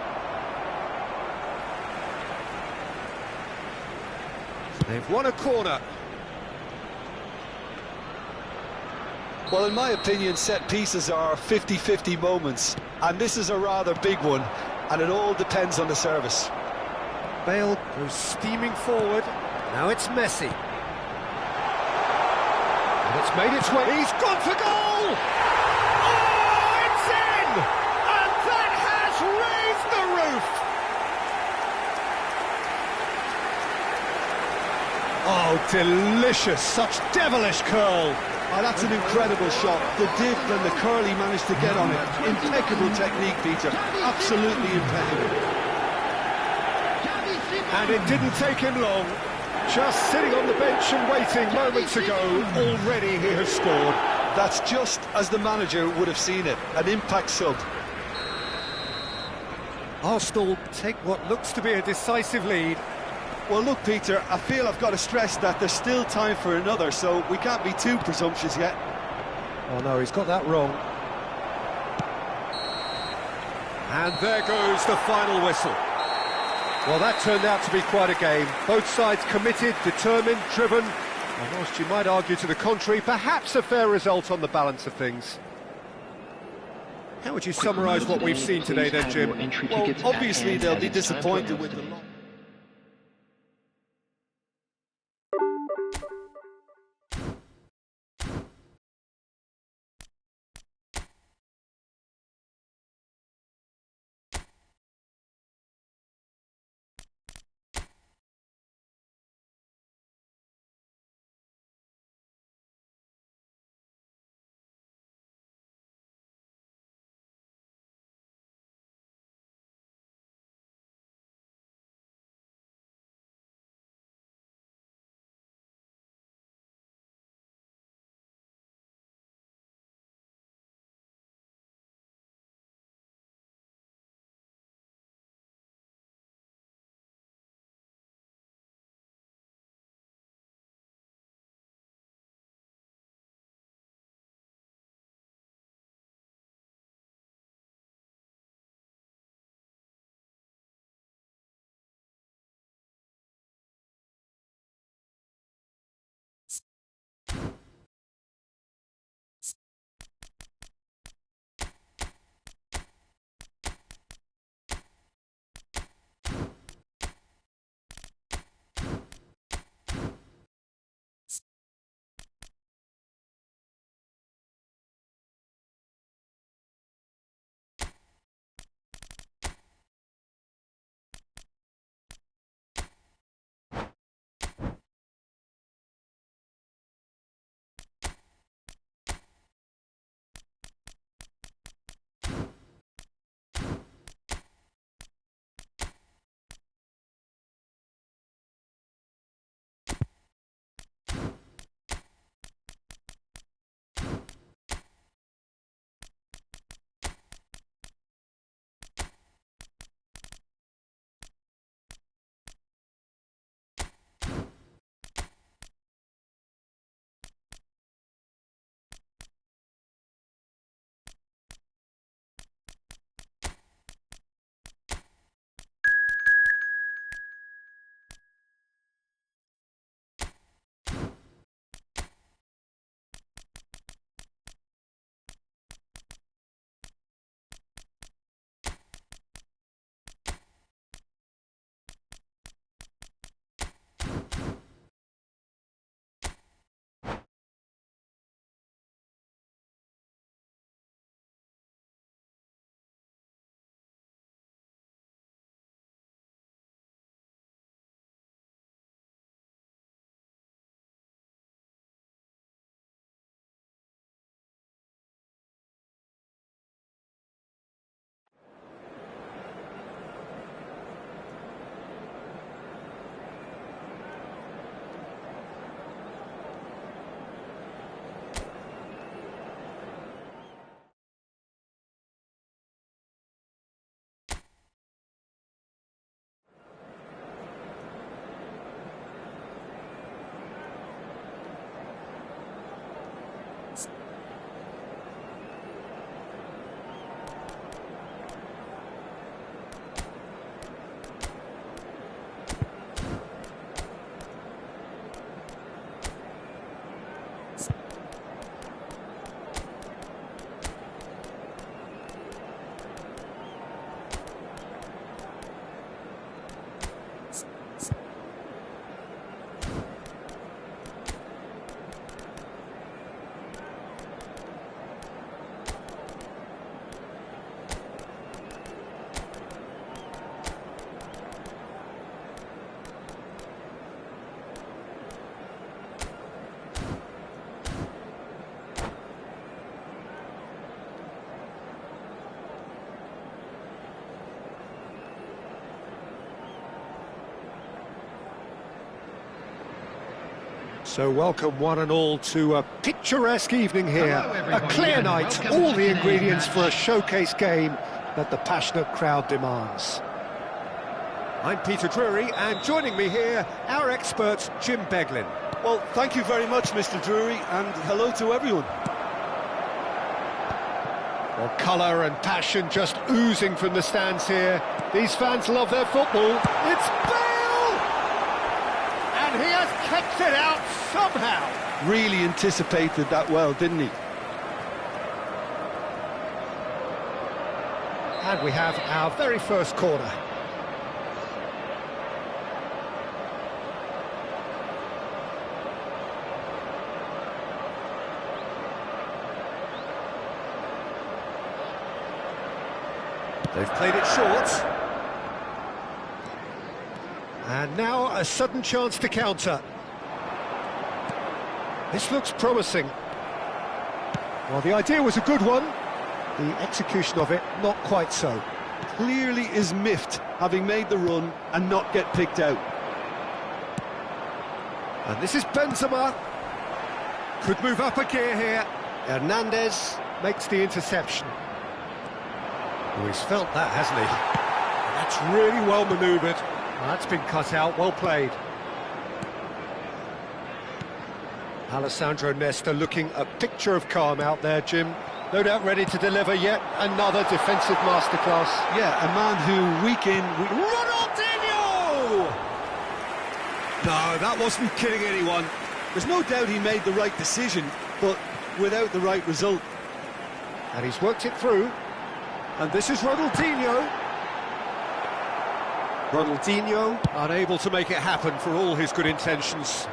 They've won a corner. Well, in my opinion, set pieces are 50-50 moments, and this is a rather big one, and it all depends on the service. Bale goes steaming forward. Now it's Messi. And it's made its way. He's gone for goal! Oh, it's in! And that has raised the roof! Oh, delicious. Such devilish curl. Oh, that's an incredible shot. The dip and the curl he managed to get on it. Impeccable technique, Peter. Absolutely impeccable. And it didn't take him long. Just sitting on the bench and waiting moments ago, already he has scored. That's just as the manager would have seen it. An impact sub. Arsenal take what looks to be a decisive lead. Well, look, Peter, I feel I've got to stress that there's still time for another, so we can't be too presumptuous yet. Oh no, he's got that wrong. And there goes the final whistle. Well, that turned out to be quite a game. Both sides committed, determined, driven. And whilst you might argue to the contrary, perhaps a fair result on the balance of things. How would you summarise what we've seen today then, Jim? Well, obviously they'll be disappointed with the loss. So welcome one and all to a picturesque evening here. Hello, A clear and night, welcome all to the today's ingredients match. for a showcase game that the passionate crowd demands. I'm Peter Drury, and joining me here, our expert, Jim Beglin. Well, thank you very much, Mr. Drury, and hello to everyone. Well, colour and passion just oozing from the stands here. These fans love their football. It's Bale! And he has kept it out somehow. Really anticipated that well, didn't he? And we have our very first corner. They've played it short. And now a sudden chance to counter. This looks promising. Well, the idea was a good one. The execution of it, not quite so. Clearly is miffed, having made the run and not get picked out. And this is Benzema. Could move up a gear here. Hernandez makes the interception. Oh, he's felt that, hasn't he? And that's really well manoeuvred. Well, that's been cut out, well played. Alessandro Nesta looking a picture of calm out there, Jim. No doubt ready to deliver yet another defensive masterclass. Yeah, a man who week in, Ronaldinho! No, that wasn't kidding anyone. there's no doubt he made the right decision, but without the right result. And he's worked it through. And this is Ronaldinho. Ronaldinho unable to make it happen for all his good intentions.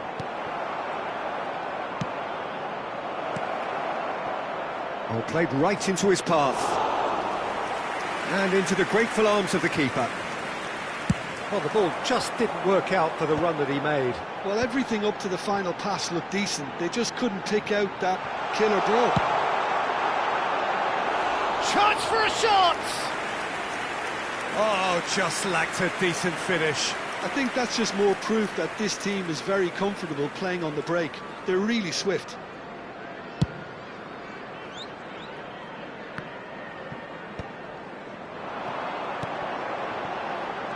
Oh, played right into his path. And into the grateful arms of the keeper. Well, the ball just didn't work out for the run that he made. Well, everything up to the final pass looked decent. They just couldn't pick out that killer blow. Chance for a shot. Oh, just lacked a decent finish. I think that's just more proof that this team is very comfortable playing on the break. They're really swift.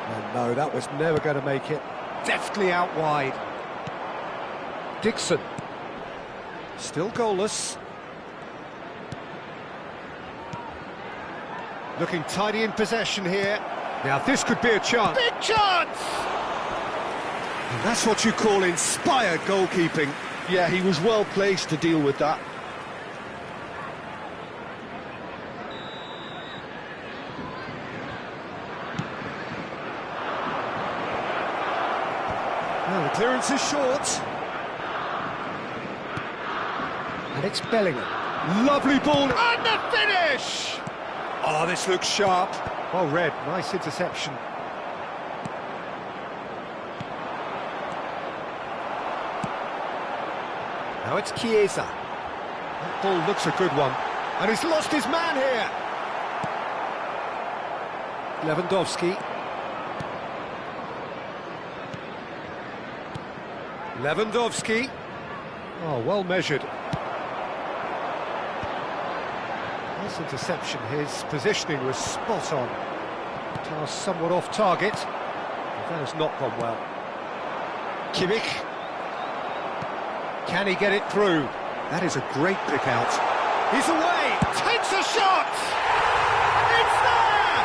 Oh, no, that was never going to make it. Deftly out wide. Dixon. Still goalless. Looking tidy in possession here. Now this could be a chance. Big chance. And that's what you call inspired goalkeeping. Yeah, he was well placed to deal with that. Well, the clearance is short. And it's Bellingham. Lovely ball. And the finish. Oh, this looks sharp. Well read, nice interception. Now it's Chiesa. That ball looks a good one. And he's lost his man here. Lewandowski. Lewandowski. Oh, well measured. Nice interception. His positioning was spot on. Pass somewhat off target. That has not gone well. Kimmich. Can he get it through? That is a great pick out. He's away. Takes a shot. It's there.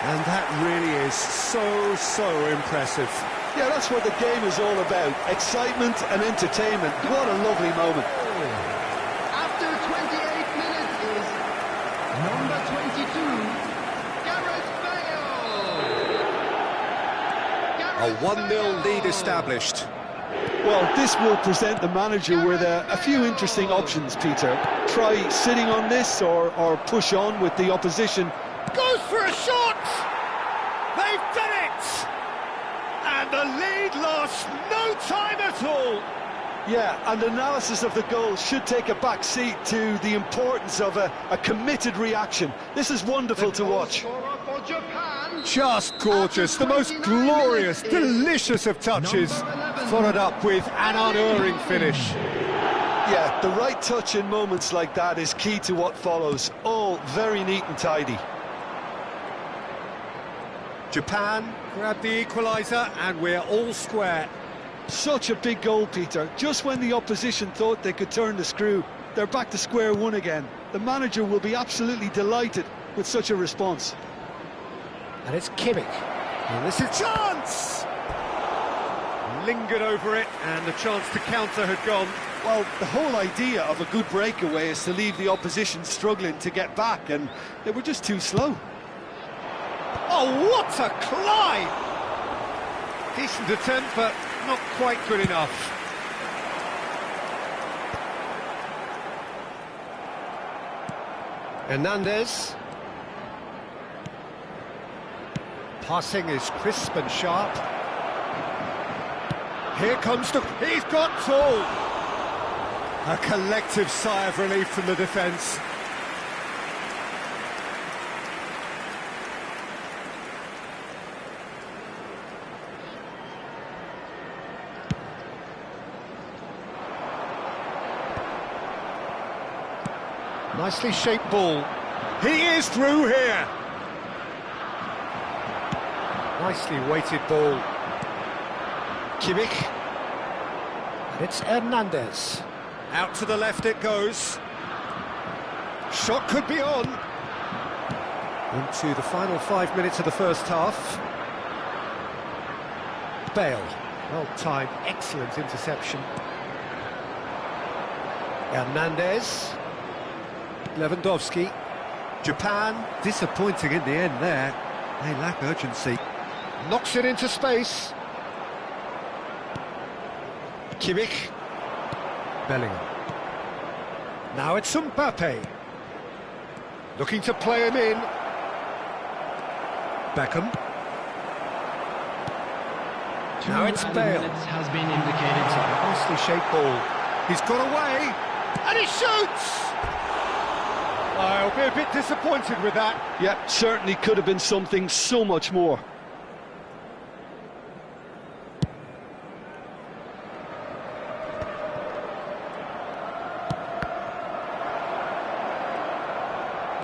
And that really is so impressive. Yeah, that's what the game is all about. Excitement and entertainment. What a lovely moment. After 28 minutes is number 22, Gareth Bale. A 1-0 lead established. Well, this will present the manager with a few interesting options, Peter. Try sitting on this or push on with the opposition. Goes for a shot. They've done it. And the lead lost no time at all. Yeah, and analysis of the goal should take a back seat to the importance of a committed reaction. This is wonderful to watch. Scorer for Japan. Just gorgeous, the most glorious, delicious of touches, followed up with an unerring finish. Yeah, the right touch in moments like that is key to what follows. All very neat and tidy. Japan grab the equaliser and we're all square. Such a big goal, Peter. Just when the opposition thought they could turn the screw, they're back to square one again. The manager will be absolutely delighted with such a response. And it's Kimmich. And this is chance! Lingered over it, and the chance to counter had gone. Well, the whole idea of a good breakaway is to leave the opposition struggling to get back, and they were just too slow. Oh, what a climb! Decent attempt, but not quite good enough. Hernandez. Passing is crisp and sharp. Here comes the... He's got tall! A collective sigh of relief from the defence. Nicely shaped ball. He is through here. Nicely weighted ball. Kimmich. And it's Hernandez. Out to the left it goes. Shot could be on. Into the final 5 minutes of the first half. Bale. Well timed, excellent interception. Hernandez. Lewandowski. Japan, disappointing in the end there. They lack urgency. Knocks it into space. Kimmich. Bellingham. Now it's Mbappe. Looking to play him in. Beckham. Now it's Bale. Has been indicated. Nicely shaped ball. He's got away. And he shoots! I'll be a bit disappointed with that. Yeah, certainly could have been something so much more.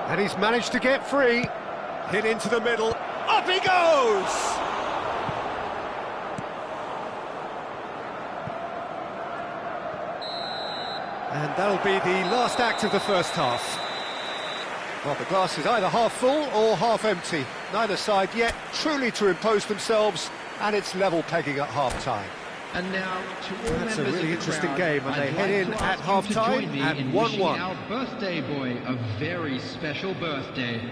And he's managed to get free. Hit into the middle. Up he goes! And that'll be the last act of the first half. Well, the glass is either half full or half empty. Neither side yet truly to impose themselves, and it's level pegging at half-time. And now, to all That's a members really of the interesting crowd, game, and I'd they head like in to at ask you to half-time join me at in 1-1. wishing our birthday boy a very special birthday.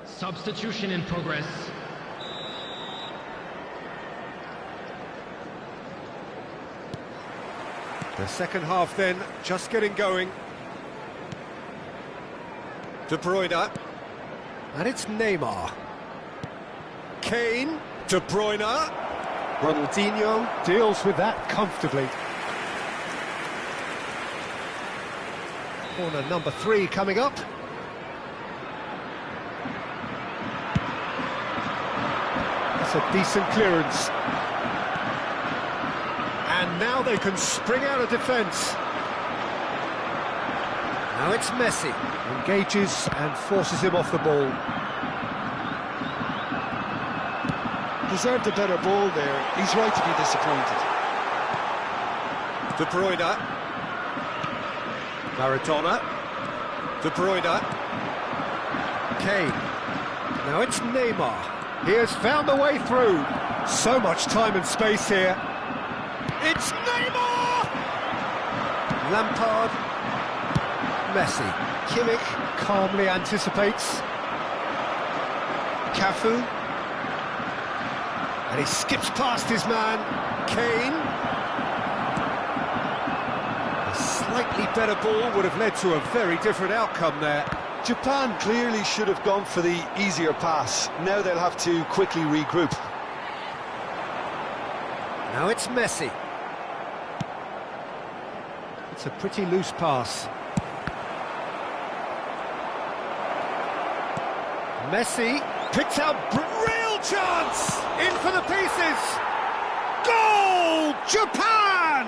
Substitution in progress. The second half then, just getting going. De Bruyne. And it's Neymar. Kane. De Bruyne. Ronaldinho deals with that comfortably. Corner number 3 coming up. That's a decent clearance. And now they can spring out of defence. Now it's Messi. Engages and forces him off the ball. Deserved a better ball there. He's right to be disappointed. De Bruyne. Maradona. De Bruyne. Kane. Now it's Neymar. He has found a way through. So much time and space here. It's Neymar! Lampard. Messi. Kimmich calmly anticipates. Cafu. And he skips past his man. Kane. A slightly better ball would have led to a very different outcome there. Japan clearly should have gone for the easier pass. Now they'll have to quickly regroup. Now it's Messi. It's a pretty loose pass. Messi picks out real chance! In for the pieces! Goal! Japan!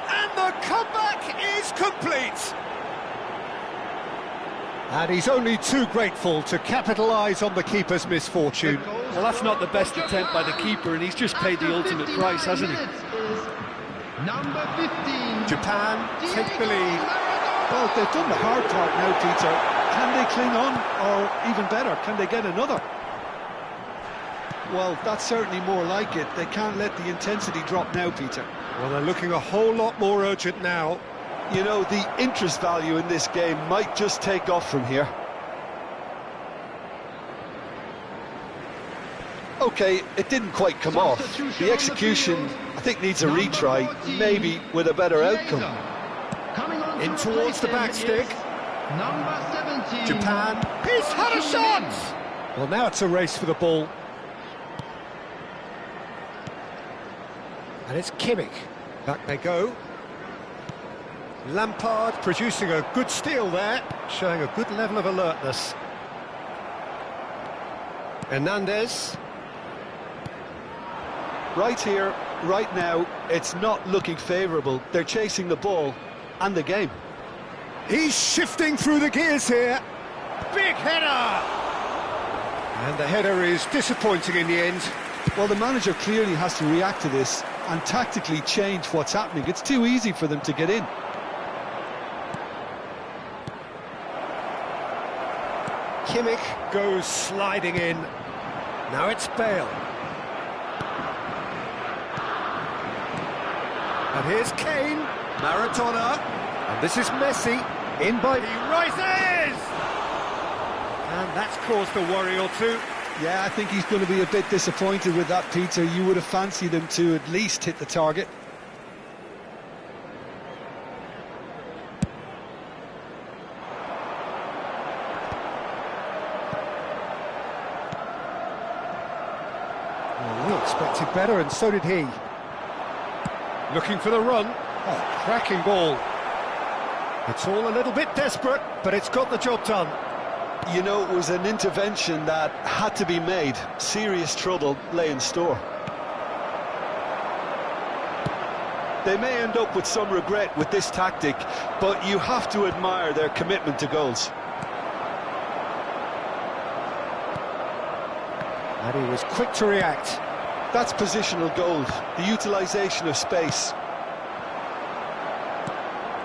And the comeback is complete! And he's only too grateful to capitalise on the keeper's misfortune. Well, that's not the best attempt by the keeper, and he's just paid the ultimate price, hasn't he? Number 15. Japan take the lead. Well, they've done the hard part now, Peter. Can they cling on, or even better, can they get another? Well, that's certainly more like it. They can't let the intensity drop now, Peter. Well, they're looking a whole lot more urgent now. You know, the interest value in this game might just take off from here. OK, it didn't quite come off. The execution, I think, needs a retry, maybe with a better outcome. In towards the back stick. Number 17. Japan. He's had a shot! Well, now it's a race for the ball. And it's Kimmich. Back they go. Lampard producing a good steal there, showing a good level of alertness. Hernandez. Right here, right now, it's not looking favourable. They're chasing the ball and the game. He's shifting through the gears here. Big header! And the header is disappointing in the end. Well, the manager clearly has to react to this and tactically change what's happening. It's too easy for them to get in. Kimmich goes sliding in. Now it's Bale. And here's Kane. Maradona. And this is Messi. In by... He rises! And that's caused a worry or two. Yeah, I think he's going to be a bit disappointed with that, Peter. You would have fancied him to at least hit the target. Well, we expected better, and so did he. Looking for the run. Oh, cracking ball. It's all a little bit desperate, but it's got the job done. You know, it was an intervention that had to be made. Serious trouble lay in store. They may end up with some regret with this tactic, but you have to admire their commitment to goals. And he was quick to react. That's positional gold, the utilisation of space.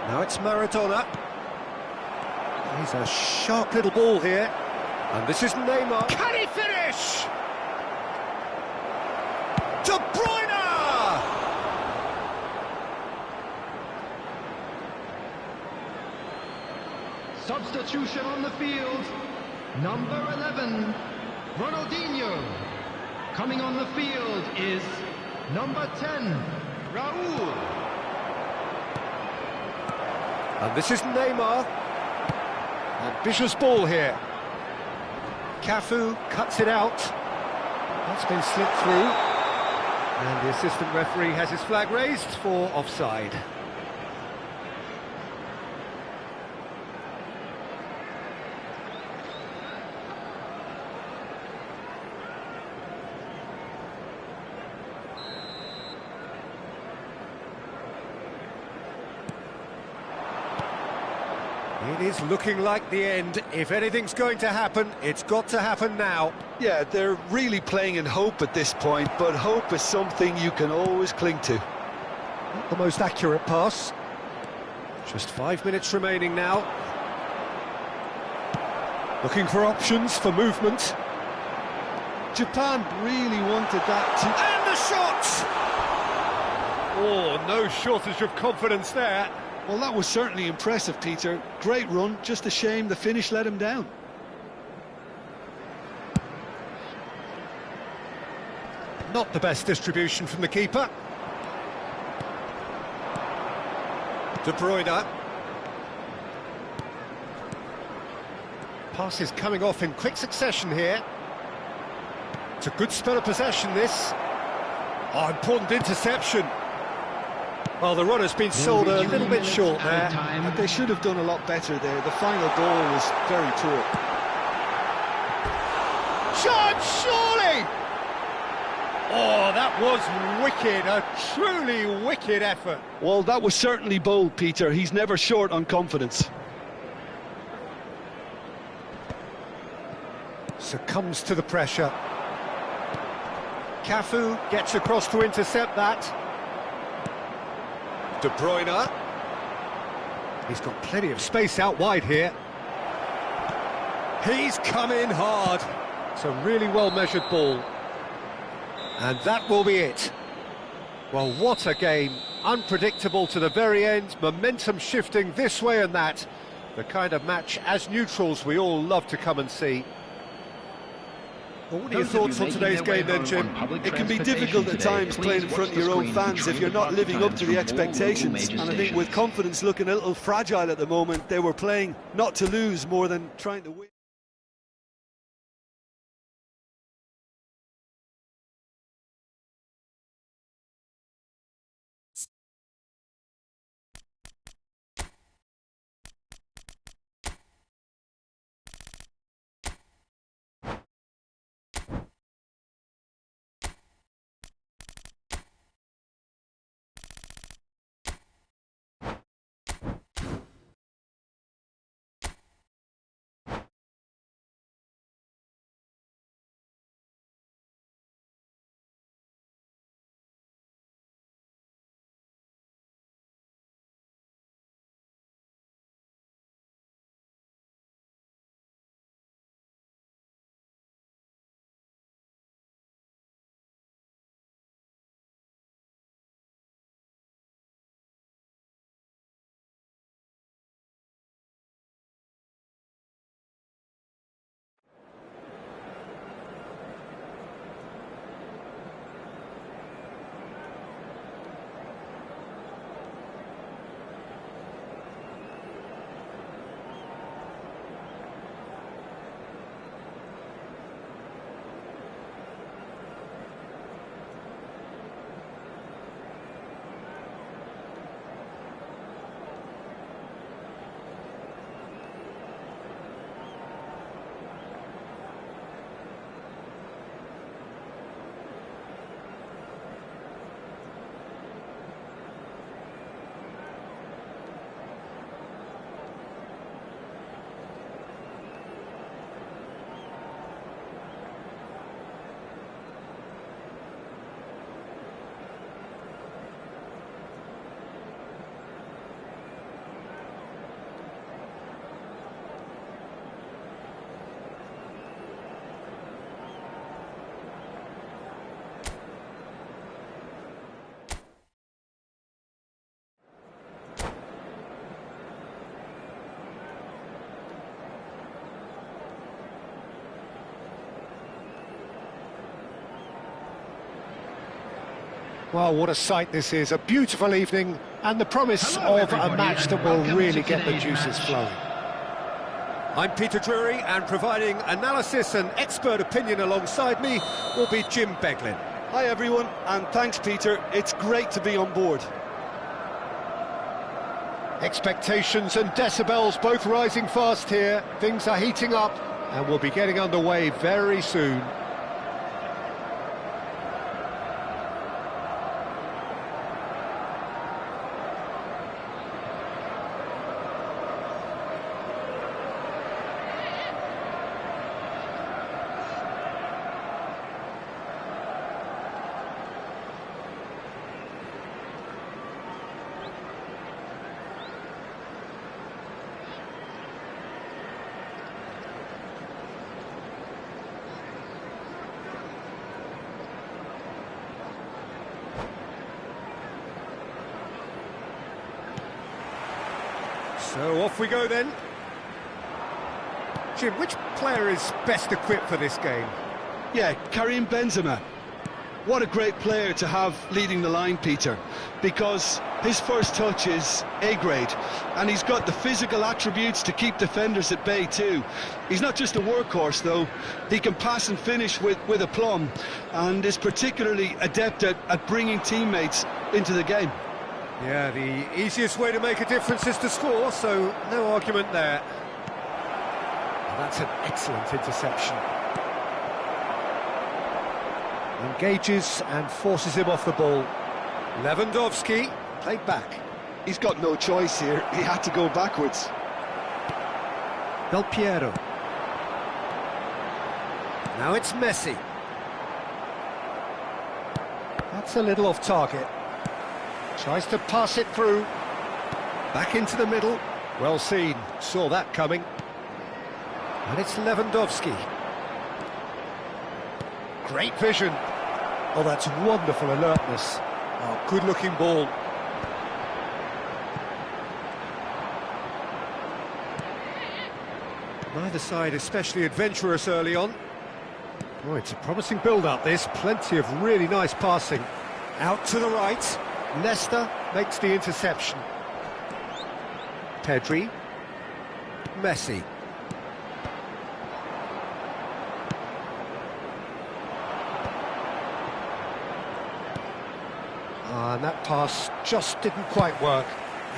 Now it's Maradona. He's a sharp little ball here. And this is Neymar. Can he finish? De Bruyne! Substitution on the field. Number 11, Ronaldinho. Coming on the field is number 10, Raul. And this is Neymar. Ambitious ball here. Cafu cuts it out. That's been slipped through. And the assistant referee has his flag raised for offside. It is looking like the end. If anything's going to happen, it's got to happen now. Yeah, they're really playing in hope at this point, but hope is something you can always cling to. Not the most accurate pass. Just 5 minutes remaining now. Looking for options for movement. Japan really wanted that And the shot! Oh, no shortage of confidence there. Well, that was certainly impressive, Peter. Great run, just a shame the finish let him down. Not the best distribution from the keeper. De Bruyne. Passes coming off in quick succession here. It's a good spell of possession, this. Oh, important interception. Well, the runner's been sold a little bit short there. But they should have done a lot better there. The final ball was very poor. Shot, surely! Oh, that was wicked, a truly wicked effort. Well, that was certainly bold, Peter. He's never short on confidence. Succumbs to the pressure. Cafu gets across to intercept that. De Bruyne. He's got plenty of space out wide here. He's come in hard. It's a really well-measured ball. And that will be it. Well, what a game. Unpredictable to the very end. Momentum shifting this way and that. The kind of match, as neutrals, we all love to come and see. Well, what are your thoughts on today's game then, Jim? It can be difficult at times playing in front of your own fans if you're not living up to the expectations. And I think with confidence looking a little fragile at the moment, they were playing not to lose more than trying to win. Well, what a sight this is, a beautiful evening and the promise of a match that will really get the juices flowing. I'm Peter Drury, and providing analysis and expert opinion alongside me will be Jim Beglin. Hi everyone, and thanks Peter, it's great to be on board. Expectations and decibels both rising fast here, things are heating up and we'll be getting underway very soon. So off we go then. Jim, which player is best equipped for this game? Yeah, Karim Benzema. What a great player to have leading the line, Peter, because his first touch is A-grade, and he's got the physical attributes to keep defenders at bay too. He's not just a workhorse, though. He can pass and finish with aplomb, and is particularly adept at bringing teammates into the game. Yeah, the easiest way to make a difference is to score, so no argument there. That's an excellent interception. Engages and forces him off the ball. Lewandowski, played back. He's got no choice here. He had to go backwards. Del Piero. Now it's Messi. That's a little off target. Tries to pass it through. Back into the middle. Well seen. Saw that coming. And it's Lewandowski. Great vision. Oh, that's wonderful alertness. Oh, good-looking ball. Neither side especially adventurous early on. Oh, it's a promising build-up, this. Plenty of really nice passing. Out to the right. Nesta makes the interception. Pedri. Messi. And that pass just didn't quite work.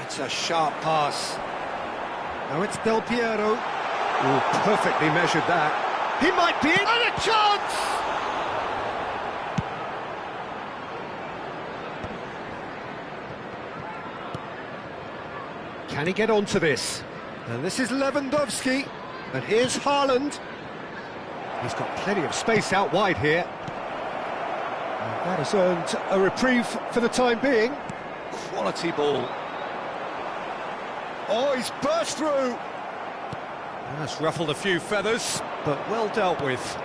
It's a sharp pass. Now it's Del Piero. Oh, perfectly measured that. He might be in. And a chance! Can he get onto this? And this is Lewandowski. And here's Haaland. He's got plenty of space out wide here. That has earned a reprieve for the time being. Quality ball. Oh, he's burst through. That's ruffled a few feathers, but well dealt with.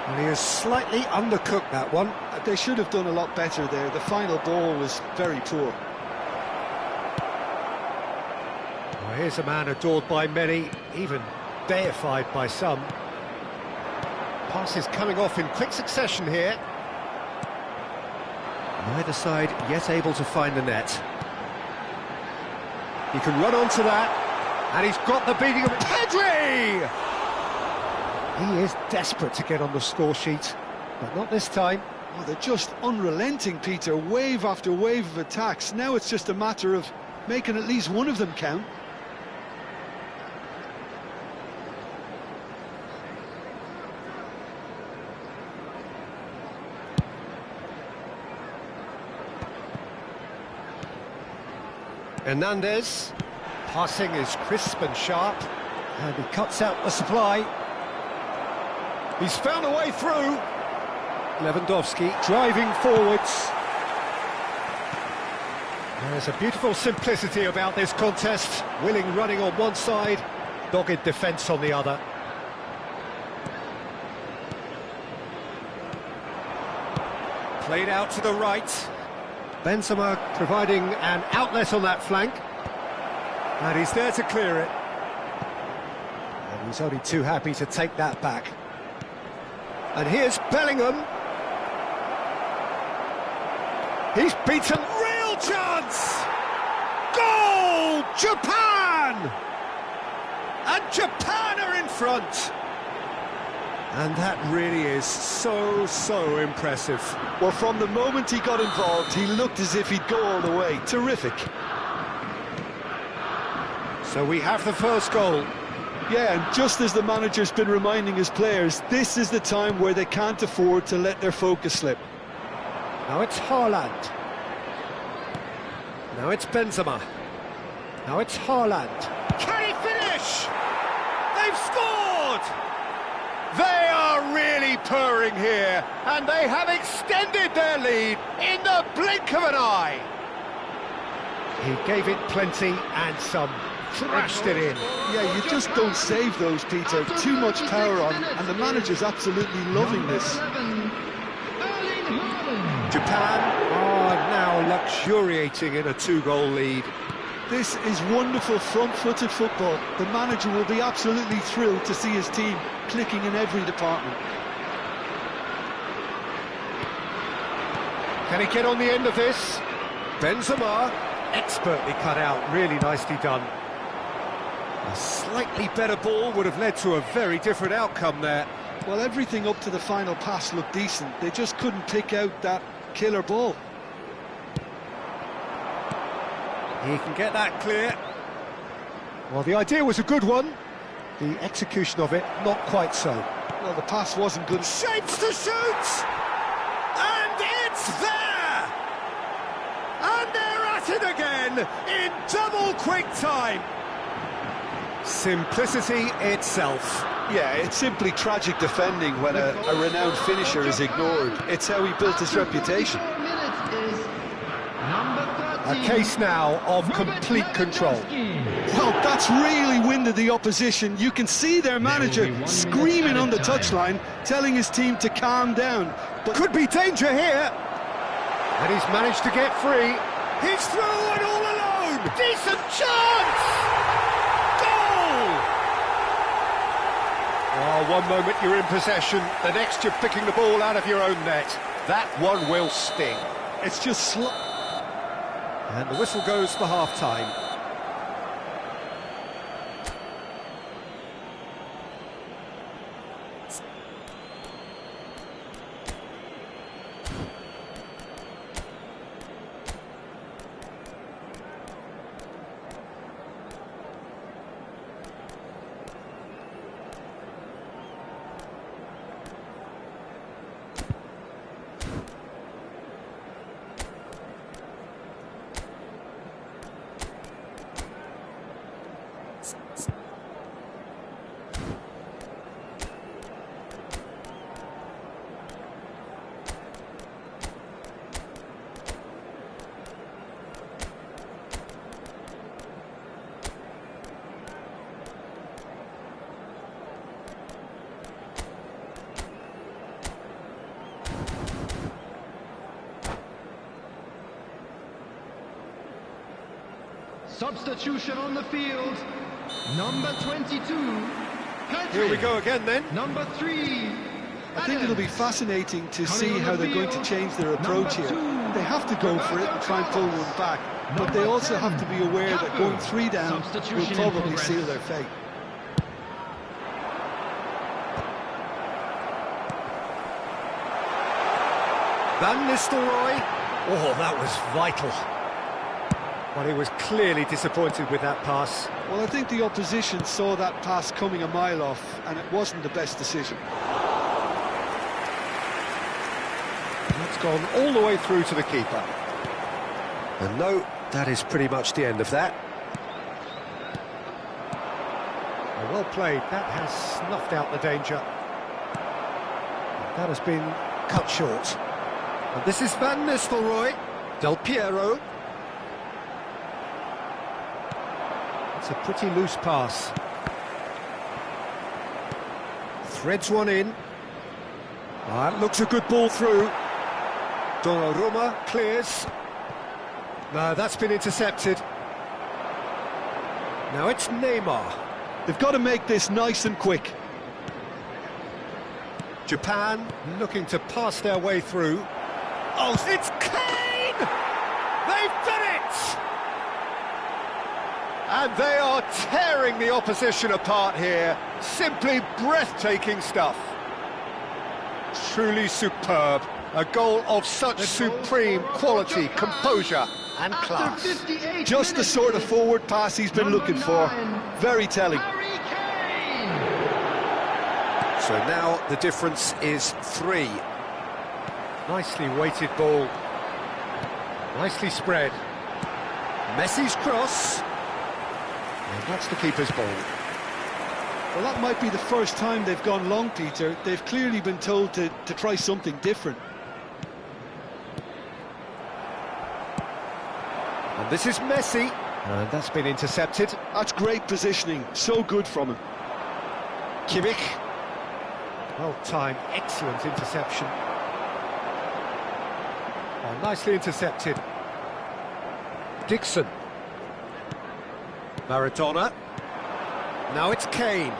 And he has slightly undercooked that one. They should have done a lot better there. The final ball was very poor. Well, here's a man adored by many, even deified by some. Passes coming off in quick succession here. Neither side yet able to find the net. He can run onto that, and he's got the beating of Pedri! He is desperate to get on the score sheet, but not this time. Oh, they're just unrelenting, Peter. Wave after wave of attacks. Now it's just a matter of making at least one of them count. Hernandez, passing is crisp and sharp, and he cuts out the supply. He's found a way through. Lewandowski driving forwards. There's a beautiful simplicity about this contest. Willing running on one side, dogged defence on the other. Played out to the right. Benzema providing an outlet on that flank. And he's there to clear it. And he's only too happy to take that back. And here's Bellingham. He's beaten. Real chance! Goal! Japan! And Japan are in front. And that really is so impressive. Well, from the moment he got involved, he looked as if he'd go all the way. Terrific. So we have the first goal. Yeah, and just as the manager's been reminding his players, this is the time where they can't afford to let their focus slip. Now it's Haaland. Now it's Benzema. Now it's Haaland. Can he finish? They've scored! They are really purring here, and they have extended their lead in the blink of an eye. He gave it plenty and some. Thrashed it in. Yeah, you just don't save those, Peter. Too much power on, and the manager's absolutely loving this. Japan are now luxuriating in a two-goal lead. This is wonderful front-footed football. The manager will be absolutely thrilled to see his team clicking in every department. Can he get on the end of this? Benzema, expertly cut out, really nicely done. A slightly better ball would have led to a very different outcome there. Well, everything up to the final pass looked decent. They just couldn't pick out that killer ball. He can get that clear. Well, the idea was a good one. The execution of it, not quite so. Well, the pass wasn't good. Shapes to shoot! And it's there! And they're at it again in double quick time. Simplicity itself. Yeah, it's simply tragic defending when a renowned finisher is ignored. It's how he built his reputation. A case now of complete control. Well, that's really winded the opposition. You can see their manager screaming on the touchline, telling his team to calm down. But could be danger here. And he's managed to get free. He's through and all alone. Decent chance! Goal! Oh, one moment you're in possession, the next you're picking the ball out of your own net. That one will sting. It's just and the whistle goes for half-time. Substitution on the field. Number 22. Here we go again then. Number 3. I think it'll be fascinating to see how they're going to change their approach here. They have to go for it and try and pull one back, but they also have to be aware that going 3 down will probably seal their fate. Van Nistelrooy. Oh, that was vital. But he was clearly disappointed with that pass. Well, I think the opposition saw that pass coming a mile off, and it wasn't the best decision. That's gone all the way through to the keeper. And no, that is pretty much the end of that. Well played, that has snuffed out the danger. That has been cut short. And this is Van Nistelrooy. Del Piero. It's a pretty loose pass. Threads one in. That looks a good ball through. Donnarumma clears. No, that's been intercepted. Now it's Neymar. They've got to make this nice and quick. Japan looking to pass their way through. Oh, it's Kane! They've done it! And they are tearing the opposition apart here. Simply breathtaking stuff. Truly superb. A goal of such supreme quality, composure and class. Just the sort of forward pass he's been looking for. Very telling. So now the difference is 3. Nicely weighted ball. Nicely spread. Messi's cross. And that's the keeper's ball. Well, that might be the first time they've gone long, Peter. They've clearly been told to try something different. And this is Messi. And that's been intercepted. That's great positioning. So good from him. Kimmich. Well timed, excellent interception. Oh, nicely intercepted. Dixon. Maradona. Now it's Kane.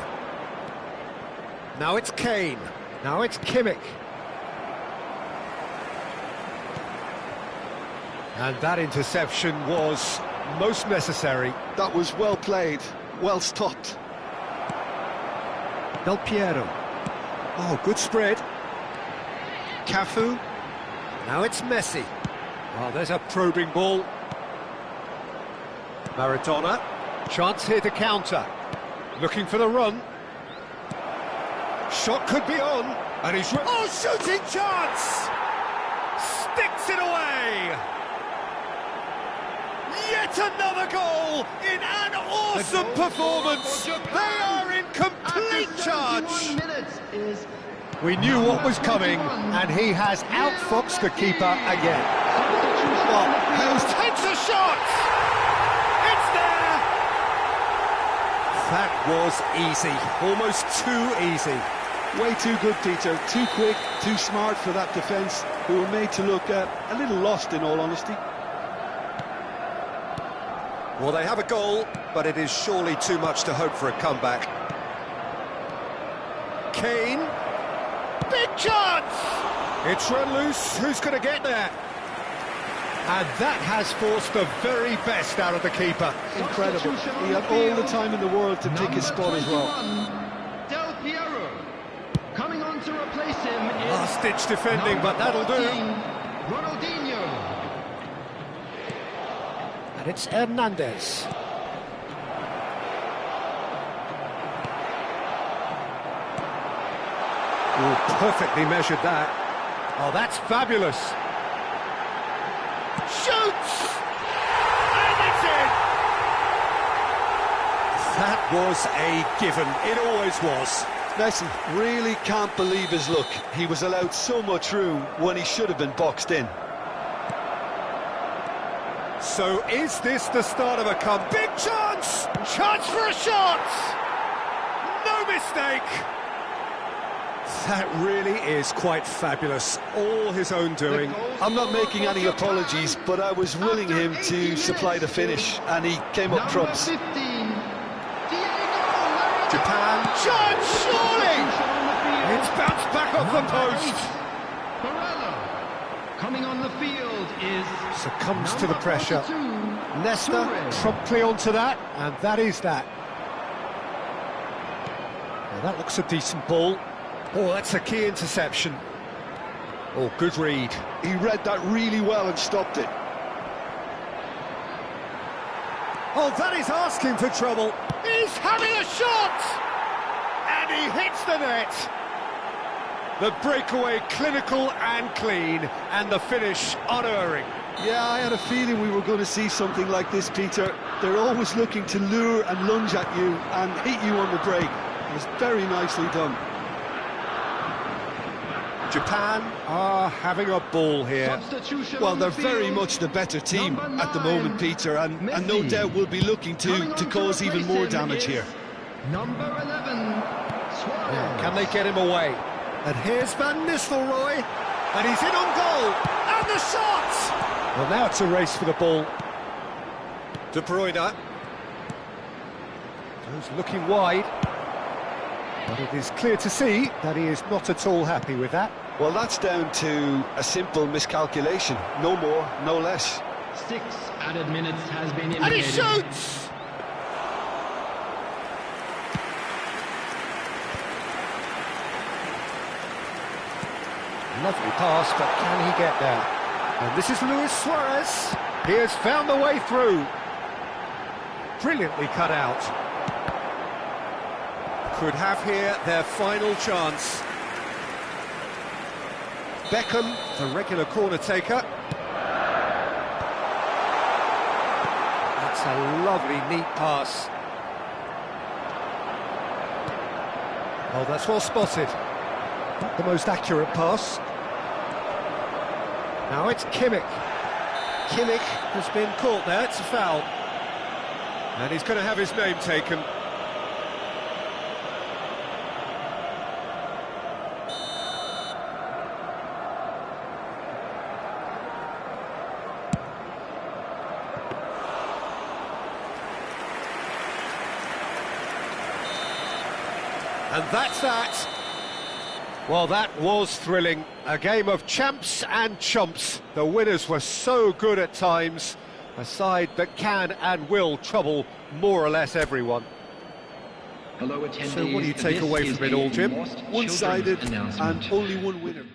Now it's Kane. Now it's Kimmich. And that interception was most necessary. That was well played, well stopped. Del Piero. Oh, good spread. Cafu. Now it's Messi. Oh, there's a probing ball. Maradona. Chance here to counter. Looking for the run. Shot could be on. And he's... Oh, shooting chance! Sticks it away! Yet another goal in an awesome performance! They are in complete charge! We knew what was coming, and he has outfoxed the keeper again. Well, Hales takes a shot! It's there! That was easy, almost too easy. Way too good, Peter. Too quick, too smart for that defence, who were made to look a little lost, in all honesty. Well, they have a goal, but it is surely too much to hope for a comeback. Kane. Big chance! It's run loose. Who's going to get there? And that has forced the very best out of the keeper. Incredible. He had all the time in the world to pick his spot as well. Del Piero. Coming on to replace him is Last-ditch defending, but that'll do. Ronaldinho. And it's Hernandez. Oh, perfectly measured that. Oh, that's fabulous. Shoots! And it's in! That was a given. It always was. Messi really can't believe his luck. He was allowed so much room when he should have been boxed in. So is this the start of a comeback? Big chance! Chance for a shot! No mistake! That really is quite fabulous. All his own doing. I'm not making any apologies, but I was willing him to supply the finish, and he came up trumps. Japan. Chance, surely! It's bounced back off the post. Barella. Coming on the field is Succumbs to the pressure. 42, Nesta Torres. promptly onto that, and that is that. Well, that looks a decent ball. Oh, that's a key interception. Oh, good read. He read that really well and stopped it. Oh, that is asking for trouble. He's having a shot! And he hits the net! The breakaway clinical and clean, and the finish unerring. Yeah, I had a feeling we were going to see something like this, Peter. They're always looking to lure and lunge at you and hit you on the break. It was very nicely done. Japan are having a ball here. Substitution Well, on they're the very field. much the better team Number at the 9, moment, Peter, and no Messi. doubt will be looking Coming to on cause even replace more him damage is here. Number 11, Suarez. Can they get him away? And here's Van Nistelrooy, and he's in on goal, and the shot! Well, now it's a race for the ball. De Bruyne. Goes looking wide. But it is clear to see that he is not at all happy with that. Well, that's down to a simple miscalculation. No more, no less. 6 added minutes has been And he indicated. shoots! Lovely pass, but can he get there? And this is Luis Suarez. He has found the way through. Brilliantly cut out. Could have here their final chance. Beckham, the regular corner taker. That's a lovely, neat pass. Oh, that's well spotted. Not the most accurate pass. Now it's Kimmich. Kimmich has been caught there, it's a foul. And he's going to have his name taken. And that's that. Well, that was thrilling. A game of champs and chumps. The winners were so good at times. A side that can and will trouble more or less everyone. Hello, attendees. So what do you take This away is from it a all, Jim? lost One-sided children's and announcement. only one winner.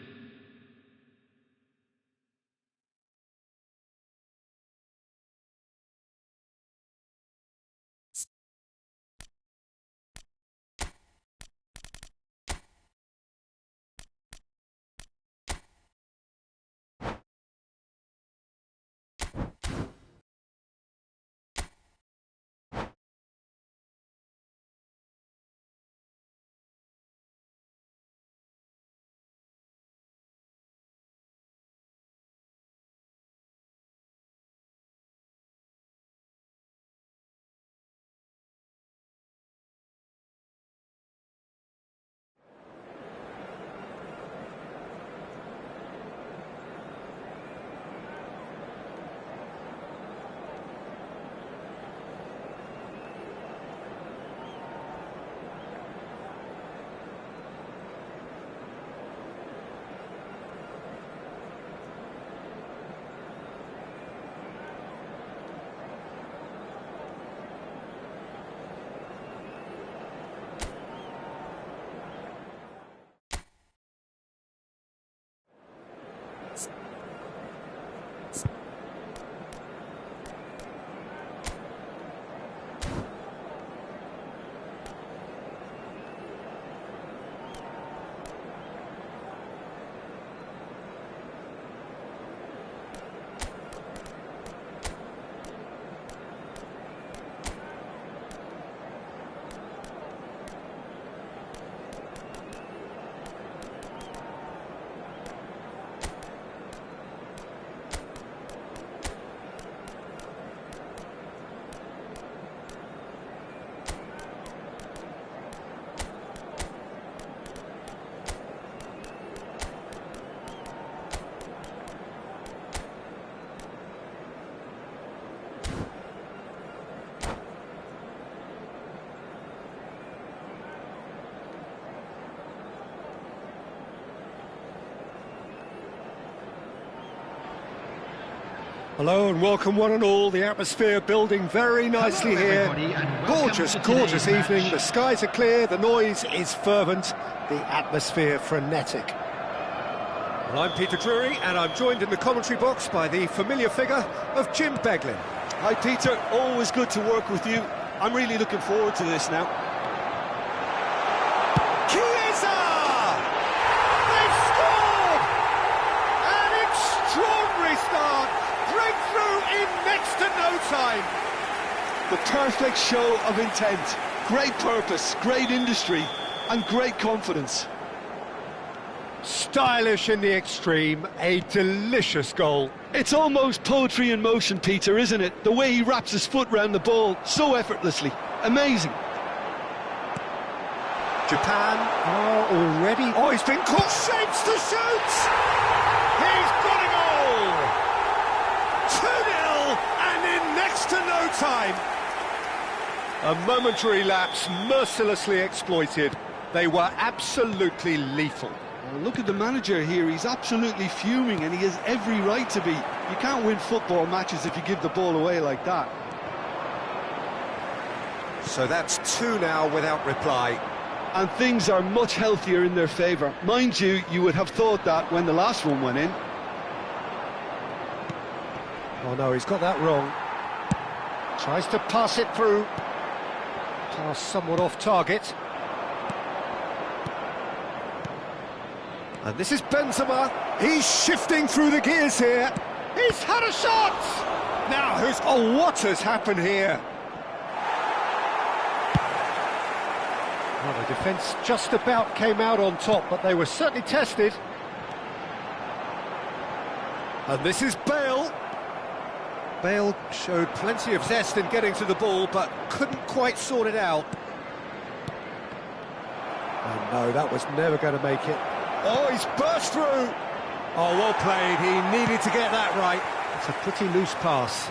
Hello and welcome one and all. The atmosphere building very nicely Hello, here. everybody, and welcome Gorgeous, to gorgeous today's evening. match. The skies are clear, the noise is fervent, the atmosphere frenetic. Well, I'm Peter Drury and I'm joined in the commentary box by the familiar figure of Jim Beglin. Hi Peter, always good to work with you. I'm really looking forward to this now. Chiesa! They've scored! An extraordinary start! Breakthrough in next to no time! The perfect show of intent, great purpose, great industry and great confidence. Stylish in the extreme, a delicious goal. It's almost poetry in motion, Peter, isn't it? The way he wraps his foot round the ball so effortlessly. Amazing. Japan are already... Oh, he's been caught! Shapes to shoot! He's got a goal! 2-0 and in next to no time. A momentary lapse mercilessly exploited. They were absolutely lethal. Look at the manager here, he's absolutely fuming and he has every right to be. You can't win football matches if you give the ball away like that. So that's 2 now without reply. And things are much healthier in their favour. Mind you, you would have thought that when the last one went in. Oh no, he's got that wrong. Tries to pass it through. Pass somewhat off target. And this is Benzema. He's shifting through the gears here. He's had a shot! Now, oh, what has happened here? Well, the defence just about came out on top, but they were certainly tested. And this is Bale. Bale showed plenty of zest in getting to the ball, but couldn't quite sort it out. Oh no, that was never going to make it. Oh, he's burst through! Oh, well played, he needed to get that right. It's a pretty loose pass.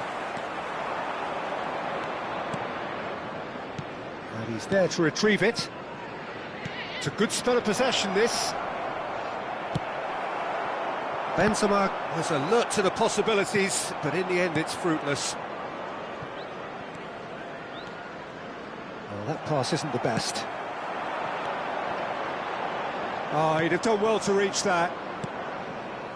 And he's there to retrieve it. It's a good spell of possession, this. Benzema was alert to the possibilities, but in the end it's fruitless. Well, that pass isn't the best. Oh, he'd have done well to reach that.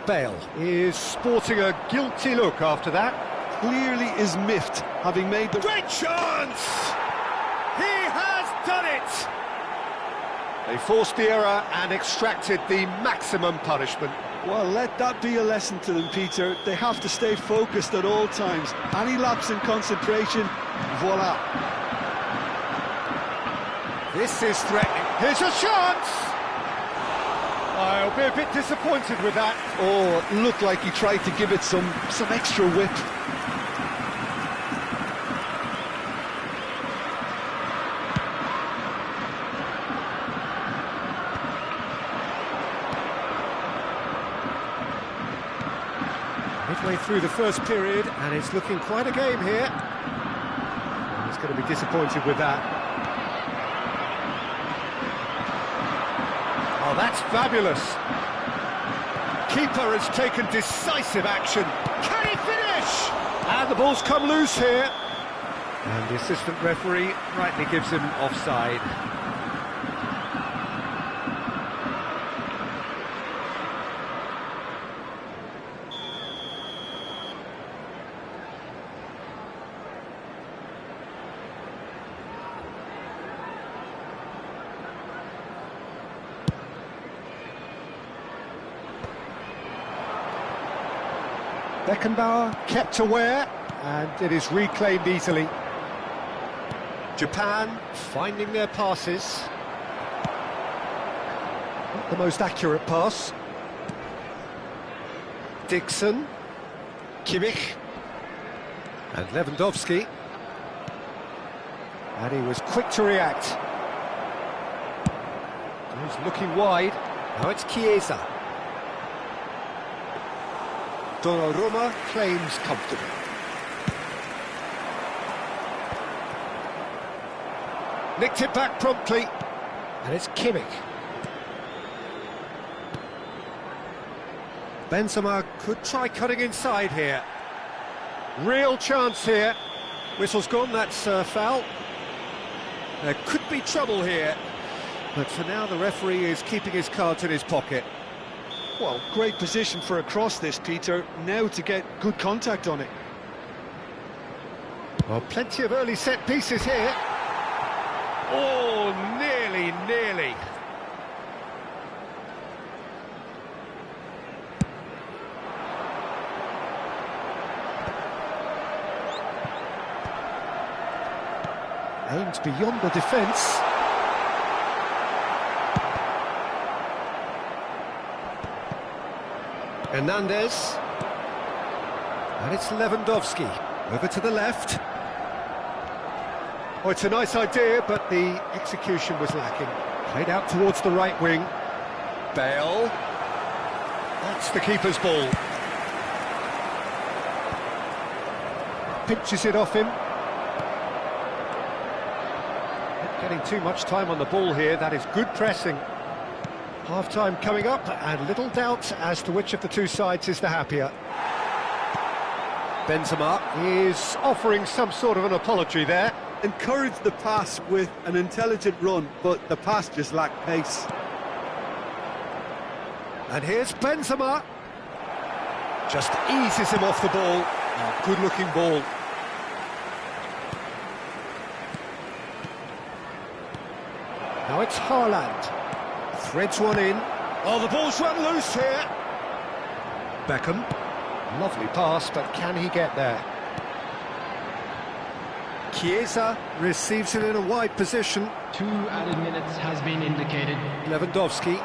Bale is sporting a guilty look after that. Clearly is miffed, having made the... Great chance! He has done it! They forced the error and extracted the maximum punishment. Well, let that be a lesson to them, Peter. They have to stay focused at all times. Any lapse in concentration, voila. This is threatening. Here's a chance! I'll be a bit disappointed with that. Oh, it looked like he tried to give it some extra whip. Midway through the first period, and it's looking quite a game here. He's going to be disappointed with that. Oh, that's fabulous. Keeper has taken decisive action. Can he finish? And the ball's come loose here. And the assistant referee rightly gives him offside. Beckenbauer kept aware, and it is reclaimed easily. Japan finding their passes. Not the most accurate pass. Dixon, Kimmich, and Lewandowski. And he was quick to react. He's looking wide. Now it's Chiesa. Donnarumma claims comfortable. Nicked it back promptly, and it's Kimmich. Benzema could try cutting inside here. Real chance here. Whistle's gone, that's foul. There could be trouble here, but for now the referee is keeping his cards in his pocket. Well, great position for a cross this, Peter. Now to get good contact on it. Well, plenty of early set pieces here. Oh, nearly. Aimed beyond the defence. Hernandez. And it's Lewandowski. Over to the left. Oh, it's a nice idea, but the execution was lacking. Played out towards the right wing. Bale. That's the keeper's ball. Pinches it off him. Not getting too much time on the ball here. That is good pressing. Half-time coming up, and little doubt as to which of the two sides is the happier. Benzema is offering some sort of an apology there. Encouraged the pass with an intelligent run, but the pass just lacked pace. And here's Benzema. Just eases him off the ball. Oh, good-looking ball. Now it's Haaland. Threads one in. Oh, the ball's run loose here. Beckham. Lovely pass, but can he get there? Chiesa receives it in a wide position. 2 added minutes has been indicated. Lewandowski.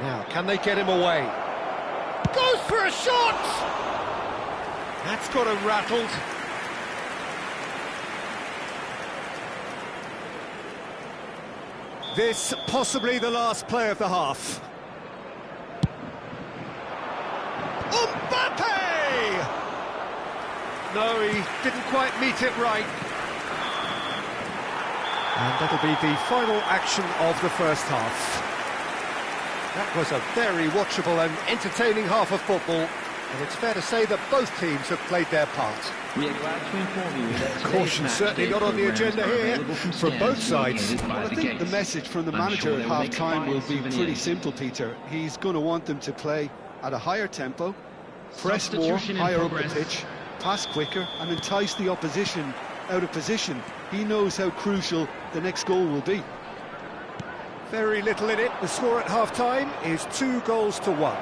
Now, can they get him away? Goes for a shot! That's got him rattled. This possibly the last play of the half. Mbappe! No, he didn't quite meet it right. And that'll be the final action of the first half. That was a very watchable and entertaining half of football, and it's fair to say that both teams have played their part. We are glad to inform you that Caution certainly not on the agenda here for both sides. Well, I think the message from the manager at half-time will be pretty simple, Peter. He's going to want them to play at a higher tempo, press more, higher up the pitch, pass quicker, and entice the opposition out of position. He knows how crucial the next goal will be. Very little in it. The score at half-time is 2-1.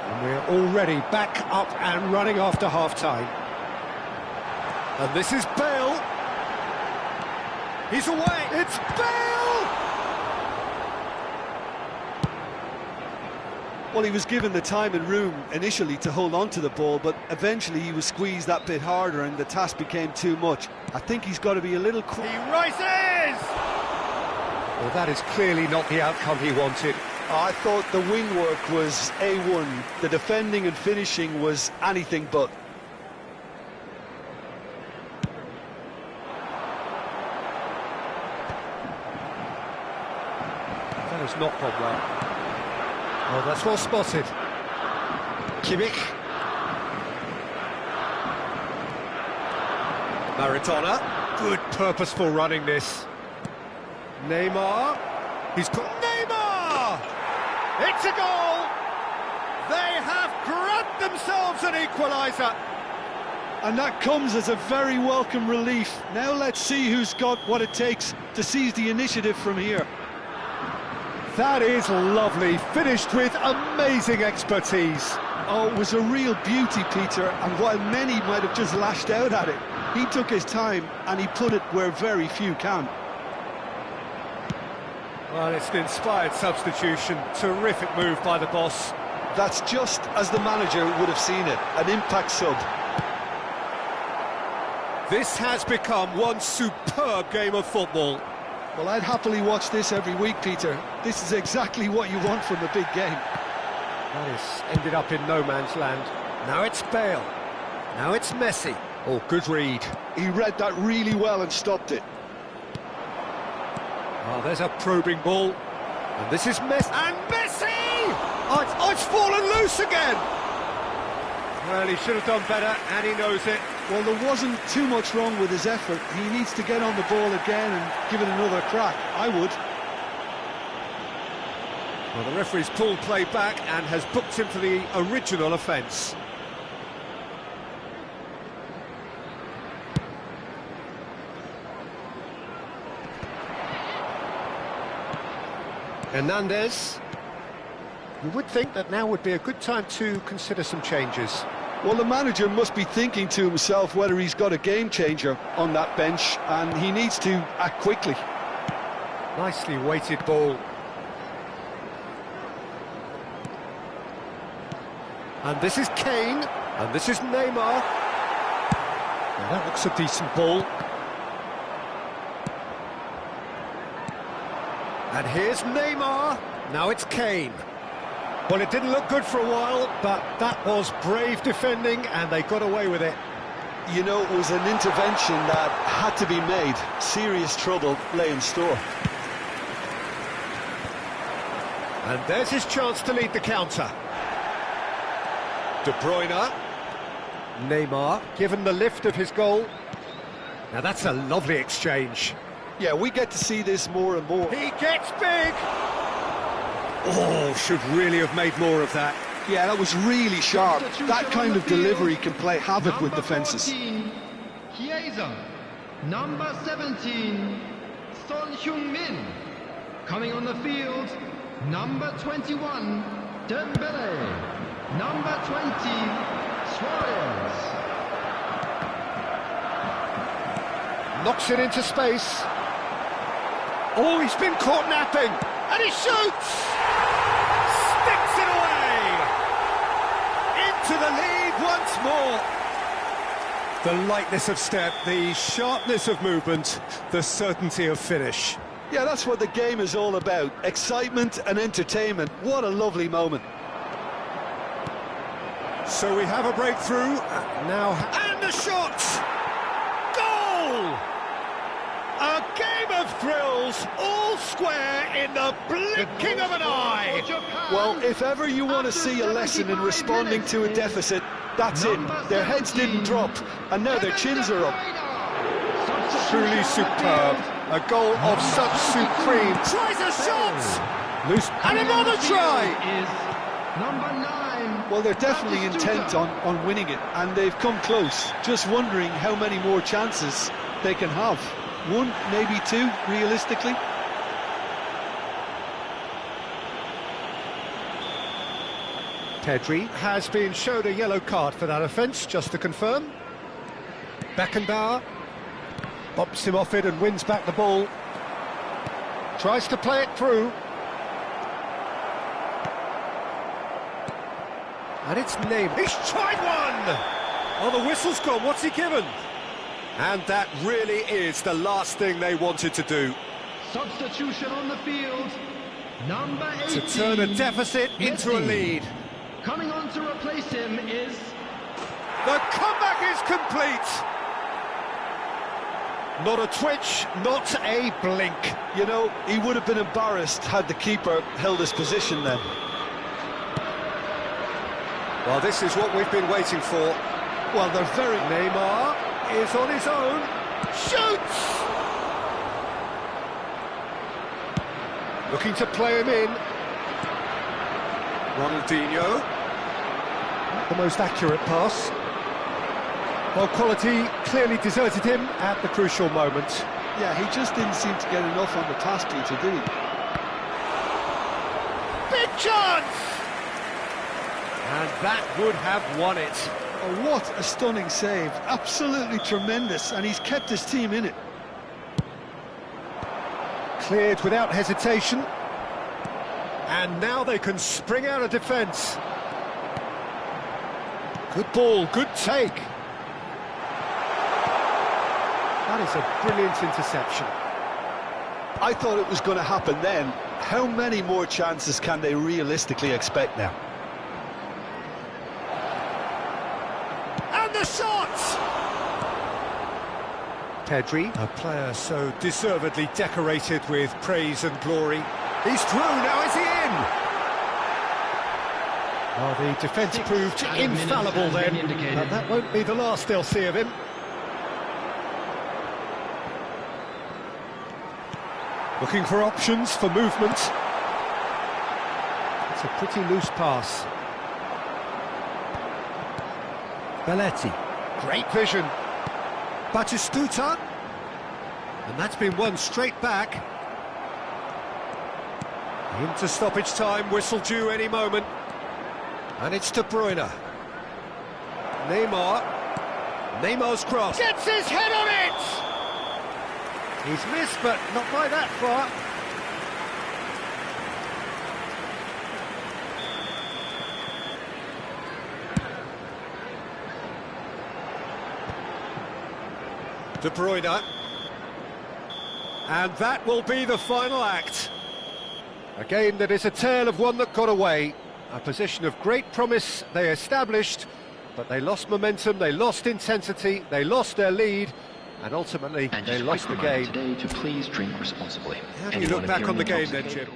And we're already back up and running after half-time. And this is Bale. He's away. It's Bale! Well, he was given the time and room initially to hold on to the ball, but eventually he was squeezed that bit harder and the task became too much. I think he's got to be a little quick. He rises! Well, that is clearly not the outcome he wanted. I thought the wing work was A1. The defending and finishing was anything but. That has not gone well. Oh, that's well spotted. Kimmich. Maradona. Good purposeful running this. Neymar. He's got Neymar! It's a goal! They have grabbed themselves an equaliser. And that comes as a very welcome relief. Now let's see who's got what it takes to seize the initiative from here. That is lovely, finished with amazing expertise. Oh, it was a real beauty, Peter, and while many might have just lashed out at it, he took his time and he put it where very few can. Well, it's an inspired substitution. Terrific move by the boss. That's just as the manager would have seen it, an impact sub. This has become one superb game of football. Well, I'd happily watch this every week, Peter. This is exactly what you want from a big game. That is ended up in no man's land. Now it's Bale. Now it's Messi. Oh, good read. He read that really well and stopped it. Oh, there's a probing ball. And this is Messi. And Messi! Oh, it's fallen loose again! Well, he should have done better, and he knows it. Well, there wasn't too much wrong with his effort. He needs to get on the ball again and give it another crack. I would. Well, the referee's pulled play back and has booked him for the original offence. Hernandez. You would think that now would be a good time to consider some changes. Well, the manager must be thinking to himself whether he's got a game changer on that bench, and he needs to act quickly. Nicely weighted ball. And this is Kane, and this is Neymar. Now that looks a decent ball. And here's Neymar. Now it's Kane. Well, it didn't look good for a while, but that was brave defending, and they got away with it. You know, it was an intervention that had to be made. Serious trouble lay in store. And there's his chance to lead the counter. De Bruyne. Neymar, given the lift of his goal. Now that's a lovely exchange. Yeah, we get to see this more and more. He gets big! Oh, should really have made more of that. Yeah, that was really sharp. That kind of delivery can play havoc with defences. 14, Chiesa. Number 17, Son Heung-min. Coming on the field, number 21, Dembele. Number 20, Suarez. Knocks it into space. Oh, he's been caught napping. And he shoots! Sticks it away! Into the lead once more. The lightness of step, the sharpness of movement, the certainty of finish. Yeah, that's what the game is all about. Excitement and entertainment. What a lovely moment. So we have a breakthrough. Now, and a shot! Goal! A game of thrills, all square in the blinking of an eye. Well, if ever you want to see a lesson in responding to a deficit, that's it. Their heads didn't drop, and now their chins are up. Truly superb. A goal of such supreme. Tries a shot! Loose. And another try! Is number 9. Well, they're definitely intent on winning it, and they've come close. Just wondering how many more chances they can have. One, maybe two, realistically. Pedri has been showed a yellow card for that offence, just to confirm. Beckenbauer bops him off it and wins back the ball. Tries to play it through. And it's Neymar. He's tried one! Oh, the whistle's gone. What's he given? And that really is the last thing they wanted to do. Substitution on the field. Number 18. To turn a deficit into a lead. Coming on to replace him is... The comeback is complete! Not a twitch, not a blink. You know, he would have been embarrassed had the keeper held his position then. Well, this is what we've been waiting for. Well, they're very... Neymar is on his own. Shoots! Looking to play him in. Ronaldinho. Not the most accurate pass. Well, quality clearly deserted him at the crucial moment. Yeah, he just didn't seem to get enough on the task, Peter, did he? Big chance! And that would have won it. Oh, what a stunning save. Absolutely tremendous, and he's kept his team in it. Cleared without hesitation. And now they can spring out of defence. Good ball, good take. That is a brilliant interception. I thought it was going to happen then. How many more chances can they realistically expect now? And the shot! Pedri, a player so deservedly decorated with praise and glory. He's through, now is he in? Well, the defence proved infallible then, but that won't be the last they'll see of him. Looking for options for movement. It's a pretty loose pass. Belletti. Great vision. Batistuta. And that's been won straight back. Into stoppage time, whistle due any moment. And it's De Bruyne. Neymar. Neymar's cross. Gets his head on it! He's missed, but not by that far. De Bruyne. And that will be the final act. A game that is a tale of one that got away. A position of great promise they established, but they lost momentum, they lost intensity, they lost their lead, and ultimately they lost the game. Today to please drink responsibly. How do you look back on the game then, Jim?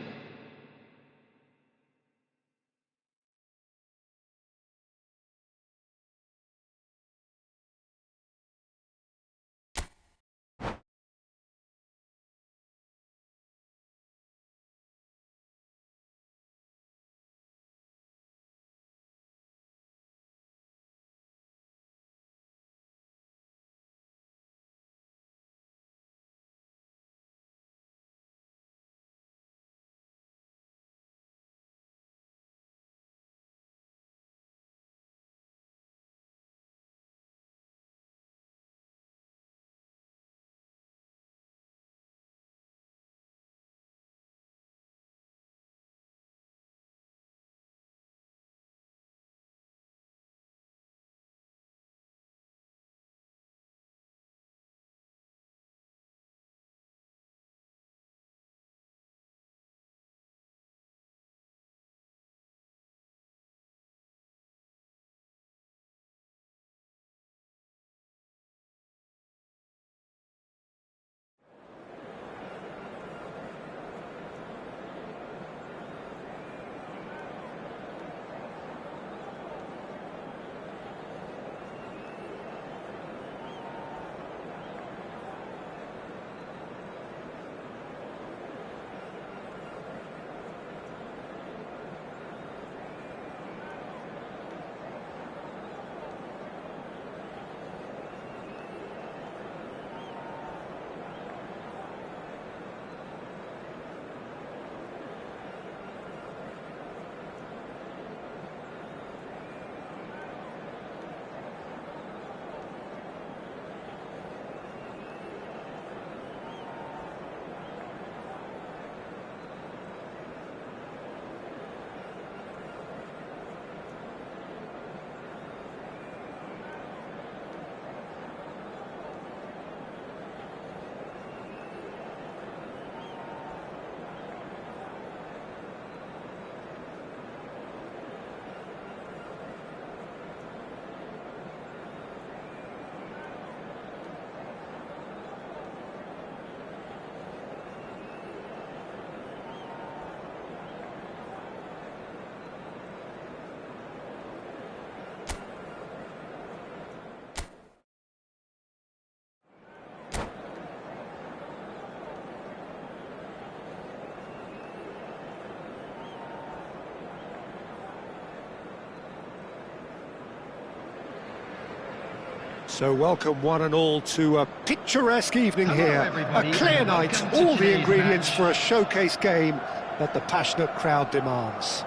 So welcome one and all to a picturesque evening Hello, here. everybody, A clear and night, welcome to all the today's ingredients match. for a showcase game that the passionate crowd demands.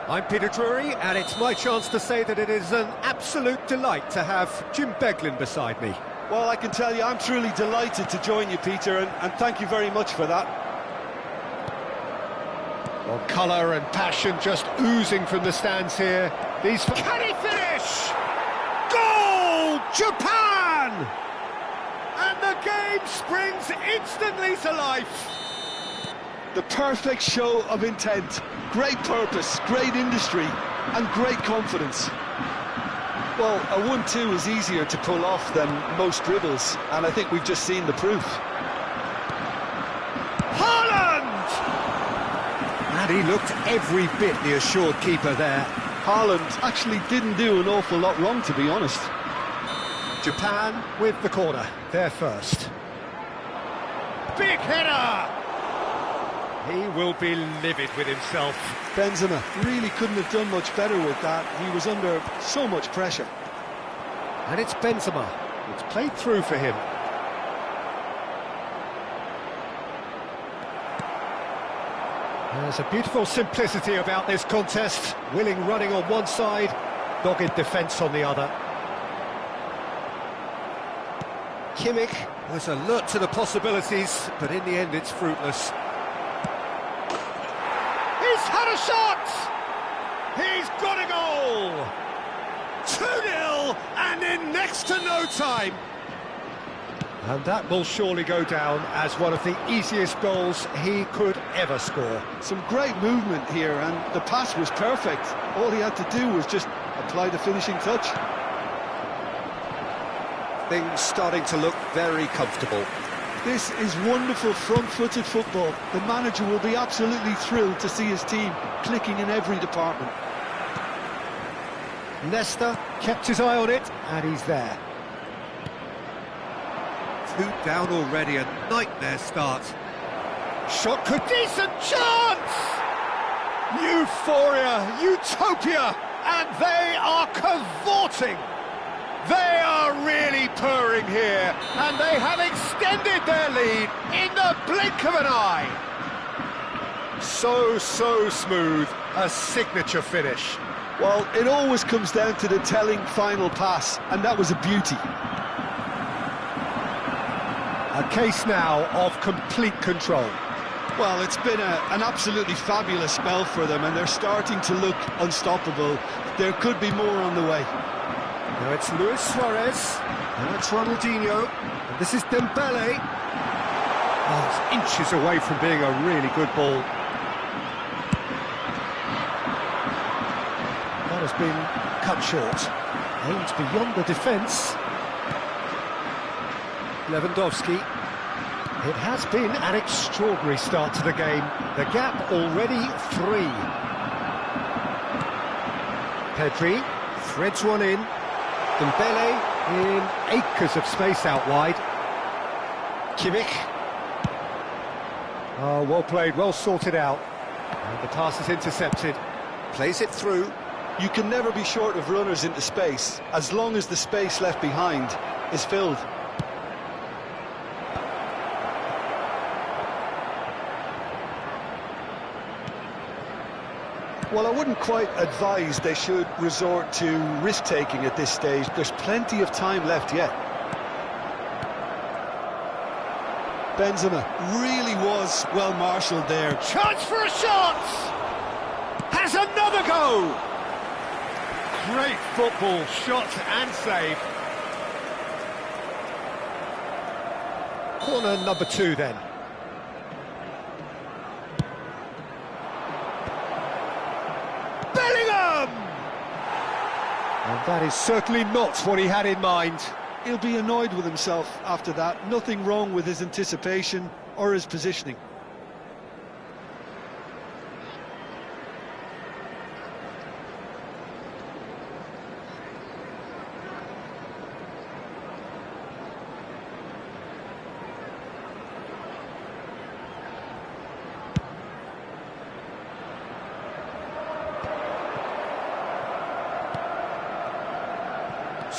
I'm Peter Drury, and it's my chance to say that it is an absolute delight to have Jim Beglin beside me. Well, I can tell you, I'm truly delighted to join you, Peter, and thank you very much for that. Well, colour and passion just oozing from the stands here. Can he finish? Goal! Japan! And the game springs instantly to life. The perfect show of intent, great purpose, great industry, and great confidence. Well, a 1-2 is easier to pull off than most dribbles, and I think we've just seen the proof. Haaland! And he looked every bit the assured keeper there. Haaland actually didn't do an awful lot wrong, to be honest. Japan with the corner, they're first. Big header! He will be livid with himself. Benzema really couldn't have done much better with that. He was under so much pressure. And it's Benzema. It's played through for him. There's a beautiful simplicity about this contest. Willing running on one side, dogged defence on the other. Kimmich was alert to the possibilities, but in the end it's fruitless. He's had a shot! He's got a goal! 2-0 and in next to no time. And that will surely go down as one of the easiest goals he could ever score. Some great movement here, and the pass was perfect. All he had to do was just apply the finishing touch. Things starting to look very comfortable. This is wonderful front-footed football. The manager will be absolutely thrilled to see his team clicking in every department. Nesta kept his eye on it, and he's there. 2 down already, a nightmare start. Shot could... Decent chance! Euphoria, utopia, and they are cavorting. They are really purring here, and they have extended their lead in the blink of an eye. So smooth, a signature finish. Well, it always comes down to the telling final pass, and that was a beauty. A case now of complete control. Well, it's been an absolutely fabulous spell for them, and they're starting to look unstoppable. There could be more on the way. Now it's Luis Suarez, now it's Ronaldinho, and this is Dembele. Oh, it's inches away from being a really good ball. That has been cut short. Aimed beyond the defence. Lewandowski. It has been an extraordinary start to the game. The gap already 3. Pedri threads one in. Dembele in acres of space out wide. Kimmich. Oh, well played, well sorted out. And the pass is intercepted. Plays it through. You can never be short of runners into space, as long as the space left behind is filled. Well, I wouldn't quite advise they should resort to risk-taking at this stage. There's plenty of time left yet. Benzema really was well marshalled there. Chance for a shot! Has another go! Great football, shot and save. Corner number 2 then. And that is certainly not what he had in mind. He'll be annoyed with himself after that. Nothing wrong with his anticipation or his positioning.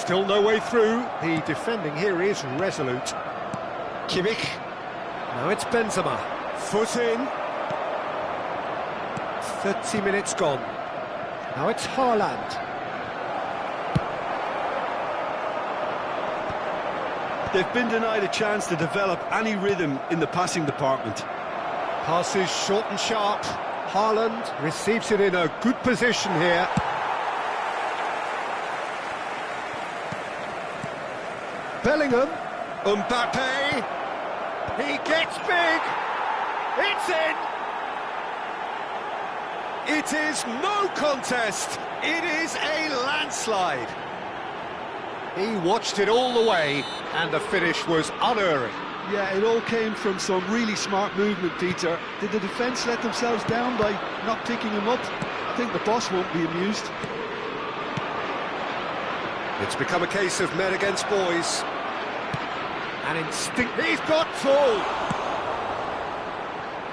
Still no way through. The defending here is resolute. Kimmich. Now it's Benzema. Foot in. 30 minutes gone. Now it's Haaland. They've been denied a chance to develop any rhythm in the passing department. Passes short and sharp. Haaland receives it in a good position here. Bellingham. Mbappe. He gets big. It's in. It is no contest. It is a landslide. He watched it all the way, and the finish was unerring. Yeah, it all came from some really smart movement, Peter. Did the defence let themselves down by not picking him up? I think the boss won't be amused. It's become a case of men against boys. An instinct. He's got full.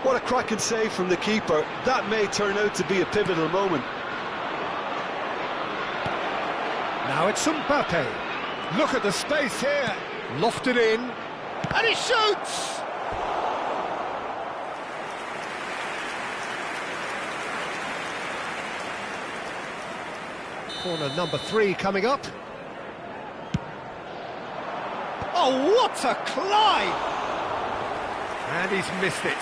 What a cracking save from the keeper. That may turn out to be a pivotal moment. Now it's Mbappe. Look at the space here. Lofted in. And he shoots! Corner number 3 coming up. Oh, what a climb! And he's missed it.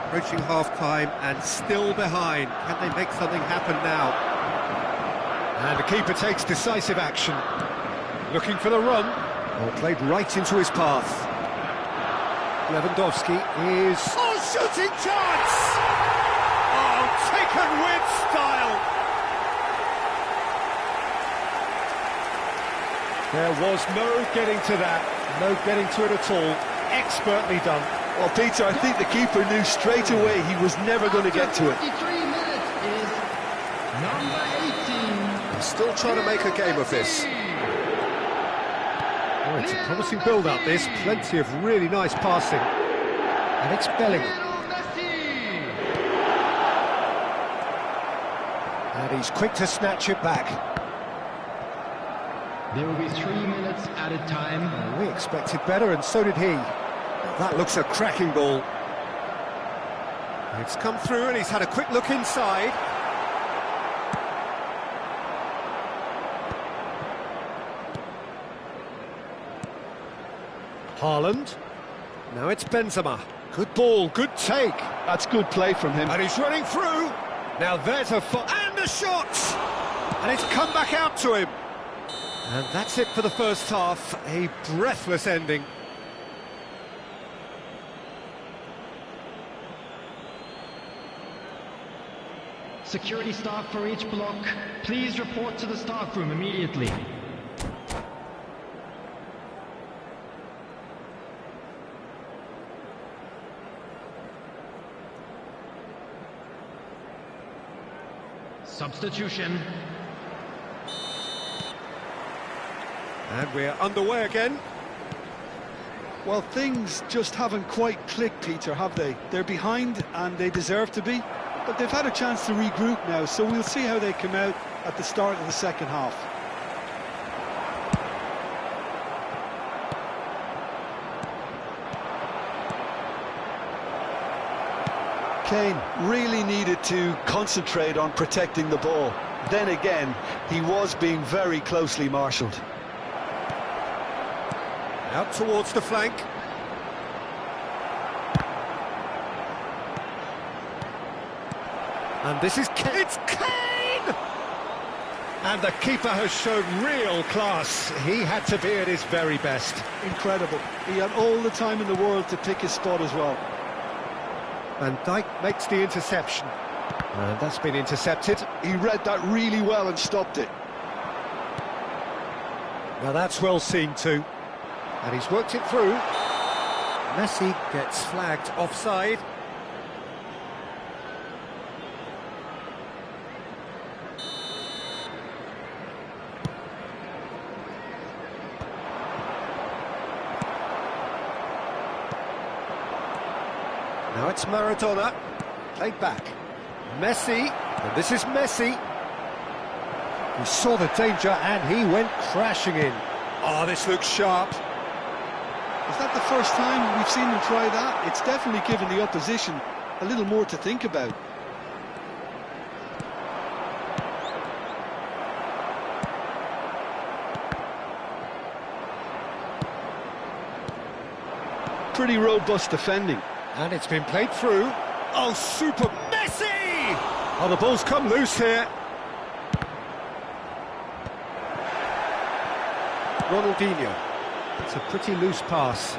Approaching half-time and still behind. Can they make something happen now? And the keeper takes decisive action. Looking for the run. Oh, played right into his path. Lewandowski is... Oh, shooting chance! Oh, taken with style! There was no getting to that. No getting to it at all. Expertly done. Well, Peter, I think the keeper knew straight away he was never going to get to it. 53 minutes is number 18. Still trying to make a game of this. Oh, it's a promising build-up, this. Plenty of really nice passing. And it's Bellingham. And he's quick to snatch it back. There will be 3 minutes added time. Oh, we expected better, and so did he. That looks a cracking ball. It's come through, and he's had a quick look inside. Haaland. Now it's Benzema. Good ball, good take. That's good play from him. And he's running through. Now there's a... and a shot! And it's come back out to him. And that's it for the first half. A breathless ending. Security staff for each block, please report to the staff room immediately. Substitution. And we're underway again. Well, things just haven't quite clicked, Peter, have they? They're behind, and they deserve to be. But they've had a chance to regroup now, so we'll see how they come out at the start of the second half. Kane really needed to concentrate on protecting the ball. Then again, he was being very closely marshalled. Out towards the flank. And this is Kane. It's Kane! And the keeper has shown real class. He had to be at his very best. Incredible. He had all the time in the world to pick his spot as well. Van Dijk makes the interception. And that's been intercepted. He read that really well and stopped it. Now that's well seen too. And he's worked it through. Messi gets flagged offside. Now it's Maradona, played back. Messi, and this is Messi. He saw the danger and he went crashing in. Oh, this looks sharp. Is that the first time we've seen him try that? It's definitely given the opposition a little more to think about. Pretty robust defending. And it's been played through. Oh, super Messi! Oh, the ball's come loose here. Ronaldinho. It's a pretty loose pass.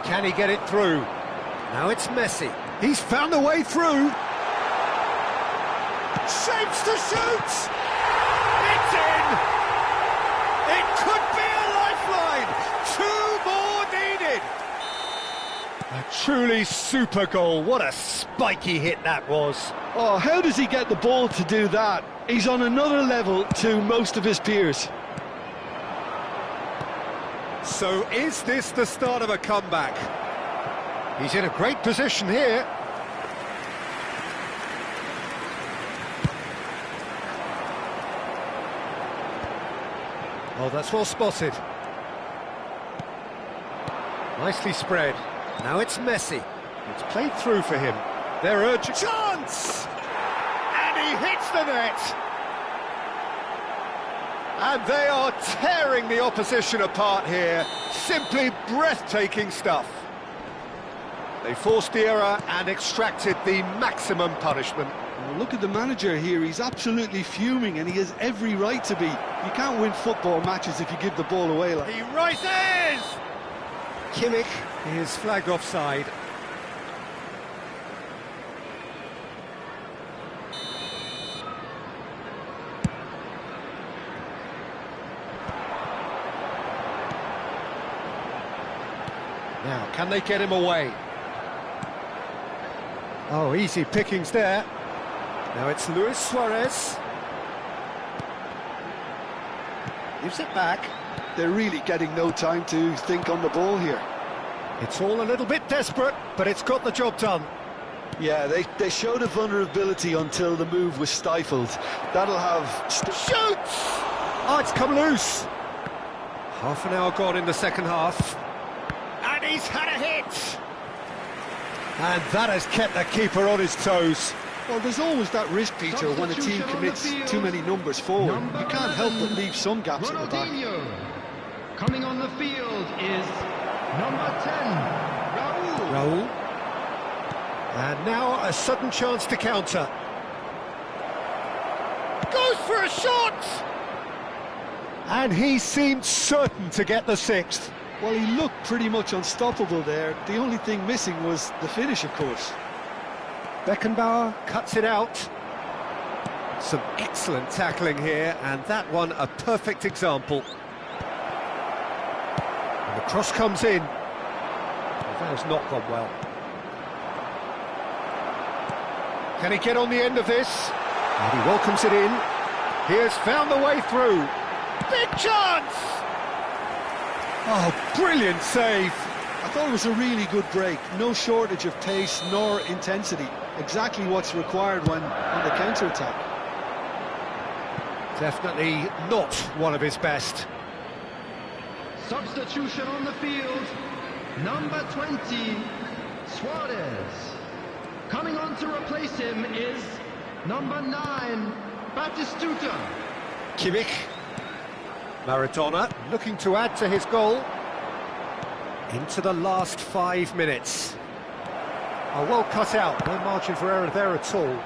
Can he get it through? Now it's Messi. He's found a way through. Shapes to shoot! It's in! It could be a lifeline! 2 more needed! A truly super goal. What a spiky hit that was. Oh, how does he get the ball to do that? He's on another level to most of his peers. So is this the start of a comeback? He's in a great position here. Oh, that's well spotted. Nicely spread. Now it's Messi. It's played through for him. They're urgent. Chance! And he hits the net. And they are tearing the opposition apart here. Simply breathtaking stuff. They forced the error and extracted the maximum punishment. Well, look at the manager here. He's absolutely fuming, and he has every right to be. You can't win football matches if you give the ball away like that. He rises! Kimmich is flagged offside. Now, can they get him away? Oh, easy pickings there. Now it's Luis Suarez. Gives it back. They're really getting no time to think on the ball here. It's all a little bit desperate, but it's got the job done. Yeah, they showed a vulnerability until the move was stifled. That'll have... Shoots! Oh, it's come loose. Half an hour gone in the second half. And he's had a hit! And that has kept the keeper on his toes. Well, there's always that risk, Peter, when a team commits too many numbers forward. You can't help but leave some gaps at the back. Coming on the field is number 10, Raul. And now a sudden chance to counter. Goes for a shot! And he seemed certain to get the 6th. Well, he looked pretty much unstoppable there. The only thing missing was the finish, of course. Beckenbauer cuts it out. Some excellent tackling here, and that one a perfect example. And the cross comes in. Well, that has not gone well. Can he get on the end of this? And he welcomes it in. He has found the way through. Big chance! Oh, brilliant save! I thought it was a really good break. No shortage of pace nor intensity. Exactly what's required when on the counter-attack. Definitely not one of his best. substitution on the field, number 20, Suarez. Coming on to replace him is number 9, Batistuta. Kimmich. Maradona looking to add to his goal. Into the last 5 minutes. Oh, well cut out, no margin for error there at all.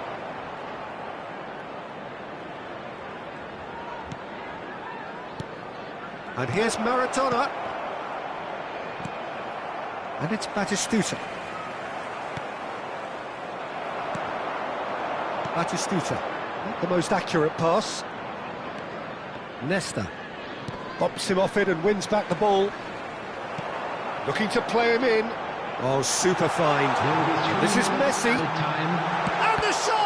And here's Maradona. And it's Batistuta. Batistuta, not the most accurate pass. Nesta bops him off it and wins back the ball. Looking to play him in. Oh, super find. This is Messi. And the shot!